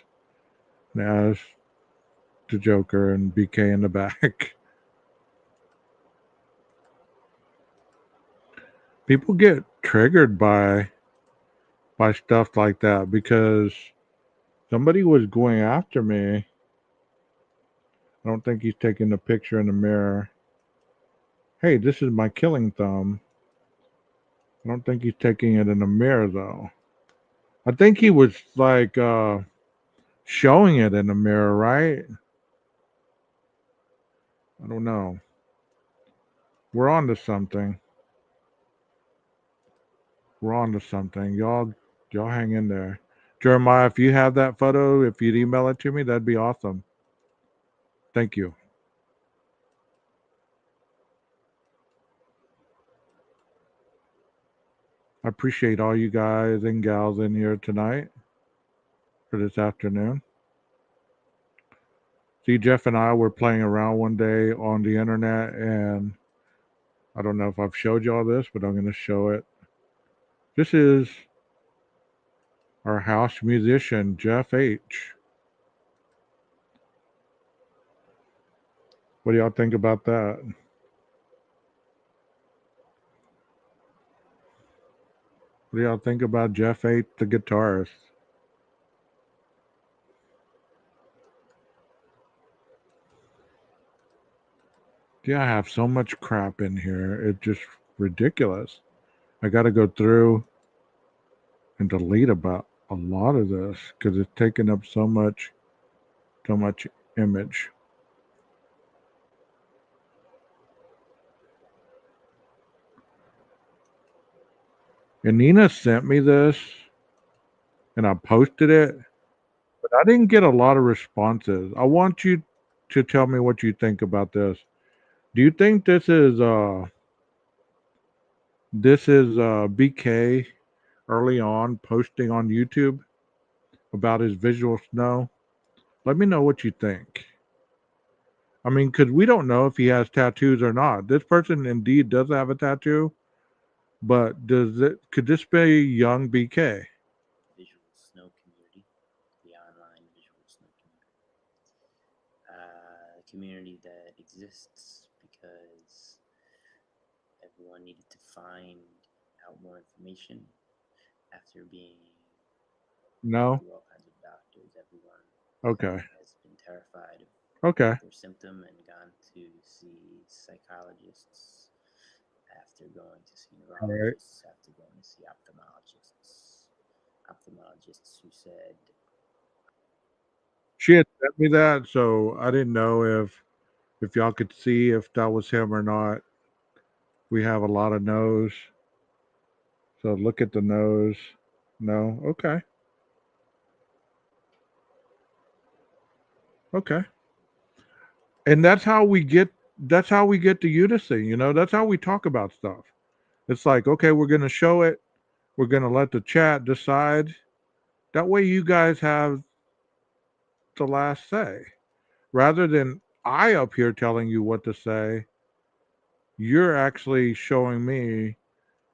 As the Joker and BK in the back. People get triggered by stuff like that because somebody was going after me. I don't think he's taking the picture in the mirror. Hey, this is my killing thumb. I don't think he's taking it in the mirror though. I think he was showing it in the mirror, right? I don't know. We're on to something. We're on to something. Y'all Y'all hang in there. Jeremiah, if you have that photo, if you'd email it to me, that'd be awesome. Thank you. I appreciate all you guys and gals in here tonight for this afternoon. See, Jeff and I were playing around one day on the internet, and I don't know if I've showed y'all this, but I'm going to show it. This is our house musician, Jeff H. What do y'all think about that? What do y'all think about Jeff H, the guitarist? Yeah, I have so much crap in here. It's just ridiculous. I got to go through and delete about a lot of this because it's taking up so much image. And Nina sent me this, and I posted it, but I didn't get a lot of responses. I want you to tell me what you think about this. Do you think this is BK early on posting on YouTube about his visual snow? Let me know what you think. I mean, because we don't know if he has tattoos or not. This person indeed does have a tattoo, but could this be young BK? Visual snow community, the online visual snow community that exists because everyone needed to find out more information after being No? through all kinds of doctors. Everyone Okay. has been terrified of Okay. their symptom and gone to see psychologists after going to see neurologists, after going to see ophthalmologists who said, She had sent me that, so I didn't know if y'all could see if that was him or not. We have a lot of no's. So look at the nose. No. Okay. Okay. And that's how we get to unity, That's how we talk about stuff. It's like, okay, we're gonna show it. We're gonna let the chat decide. That way you guys have the last say. Rather than I up here telling you what to say, you're actually showing me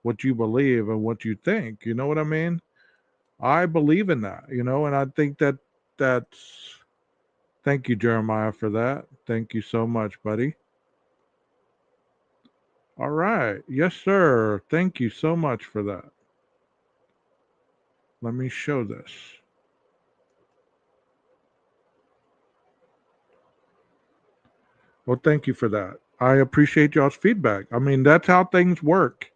what you believe and what you think. You know what I mean? I believe in that, and I think that's thank you, Jeremiah, for that. Thank you so much, buddy. All right. Yes, sir. Thank you so much for that. Let me show this. Well, thank you for that. I appreciate y'all's feedback. I mean, that's how things work.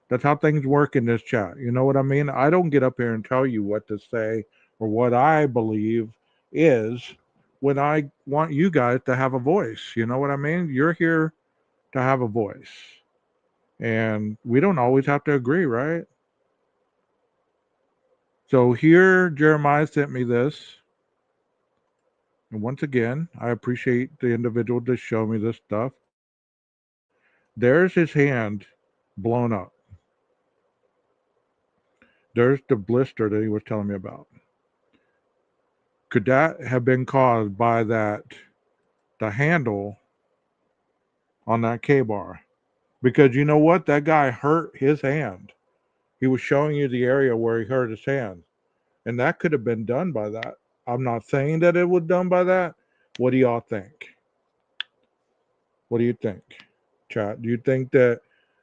That's how things work in this chat. You know what I mean? I don't get up here and tell you what to say or what I believe is when I want you guys to have a voice. You know what I mean? You're here to have a voice. And we don't always have to agree, right? So here, Jeremiah sent me this. And once again, I appreciate the individual to show me this stuff. There's his hand blown up. There's the blister that he was telling me about. Could that have been caused by the handle on that K bar? Because you know what? That guy hurt his hand. He was showing you the area where he hurt his hand. And that could have been done by that. I'm not saying that it was done by that. What do y'all think? What do you think, chat? Do you think that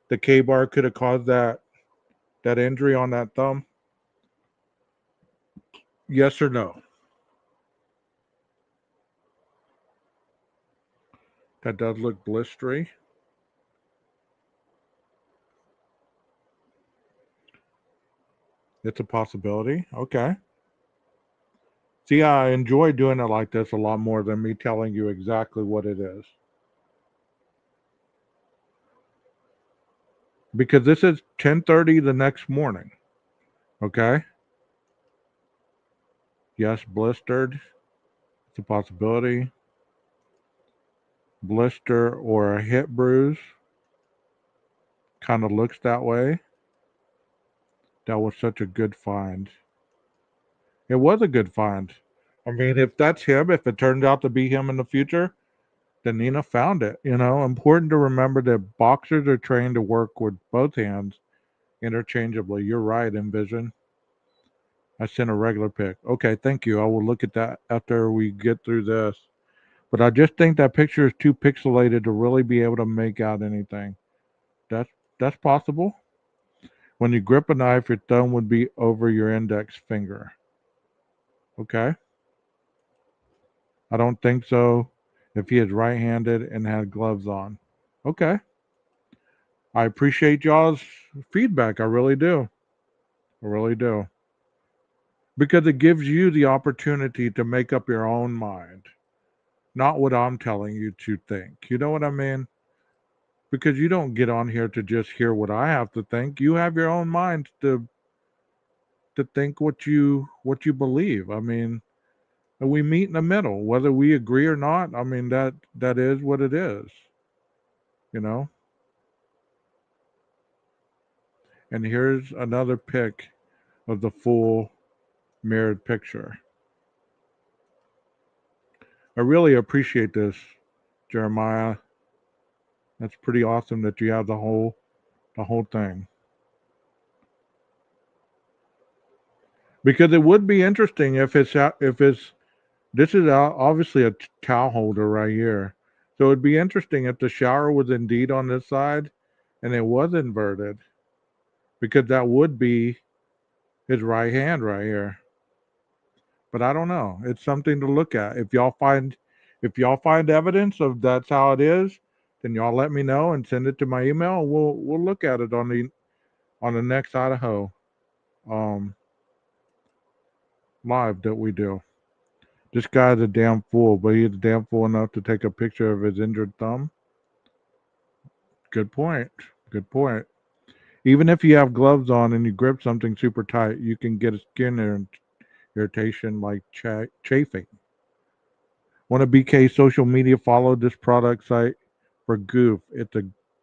the K bar could have caused that injury on that thumb? Yes or no? That does look blistery. It's a possibility. Okay. See, I enjoy doing it like this a lot more than me telling you exactly what it is. Because this is 10:30 the next morning. Okay? Yes, blistered. It's a possibility. Blister or a hip bruise. Kind of looks that way. That was such a good find. It was a good find. I mean, if that's him, if it turns out to be him in the future, then Nina found it. Important to remember that boxers are trained to work with both hands interchangeably. You're right, Envision. I sent a regular pic. Okay, thank you. I will look at that after we get through this. But I just think that picture is too pixelated to really be able to make out anything. That's that's possible. When you grip a knife, your thumb would be over your index finger. Okay. I don't think so if he is right handed and had gloves on. Okay. I appreciate y'all's feedback. I really do. I really do. Because it gives you the opportunity to make up your own mind, not what I'm telling you to think. You know what I mean? Because you don't get on here to just hear what I have to think. You have your own mind to think what you believe. I mean, and we meet in the middle, whether we agree or not. I mean, that is what it is, you know. And here's another pic of the full mirrored picture. I really appreciate this, Jeremiah. That's pretty awesome that you have the whole thing. Because it would be interesting if it's this is obviously a towel holder right here. So it'd be interesting if the shower was indeed on this side and it was inverted, because that would be his right hand right here. But I don't know. It's something to look at. If y'all find evidence of that's how it is, then y'all let me know and send it to my email. We'll look at it on the next Idaho um live that we do. This guy's a damn fool, but he's damn fool enough to take a picture of his injured thumb. Good point. Good point. Even if you have gloves on and you grip something super tight, you can get a skin irritation like chafing. One of BK's social media followed this product site for Goof.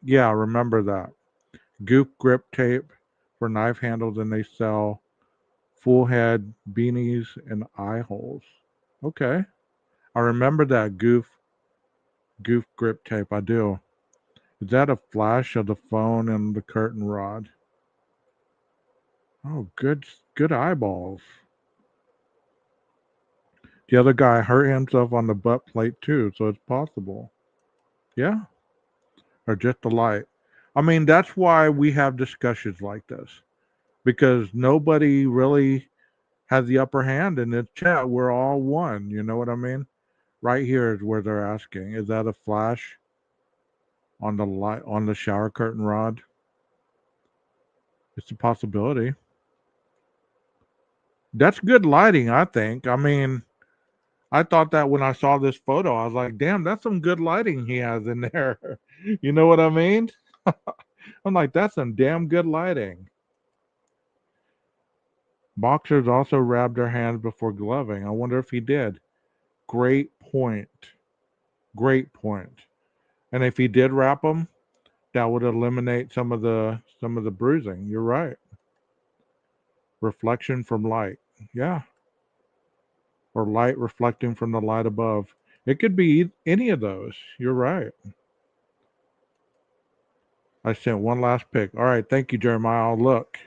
Yeah, remember that. Goof grip tape for knife handles, and they sell full head beanies and eye holes. Okay. I remember that Goof grip tape. I do. Is that a flash of the phone and the curtain rod? Oh, good eyeballs. The other guy hurt himself on the butt plate too, so it's possible. Yeah, or just the light. I mean, that's why we have discussions like this, because nobody really has the upper hand in this chat. We're all one. You know what I mean? Right here is where they're asking: is that a flash on the light on the shower curtain rod? It's a possibility. That's good lighting, I think. I mean, I thought that when I saw this photo, I was like, damn, that's some good lighting he has in there. You know what I mean? I'm like, that's some damn good lighting. Boxers also wrap their hands before gloving. I wonder if he did. Great point. Great point. And if he did wrap them, that would eliminate some of the bruising. You're right. Reflection from light. Yeah. Or light reflecting from the light above. It could be any of those. You're right. I sent one last pic. All right, thank you, Jeremiah. I'll look.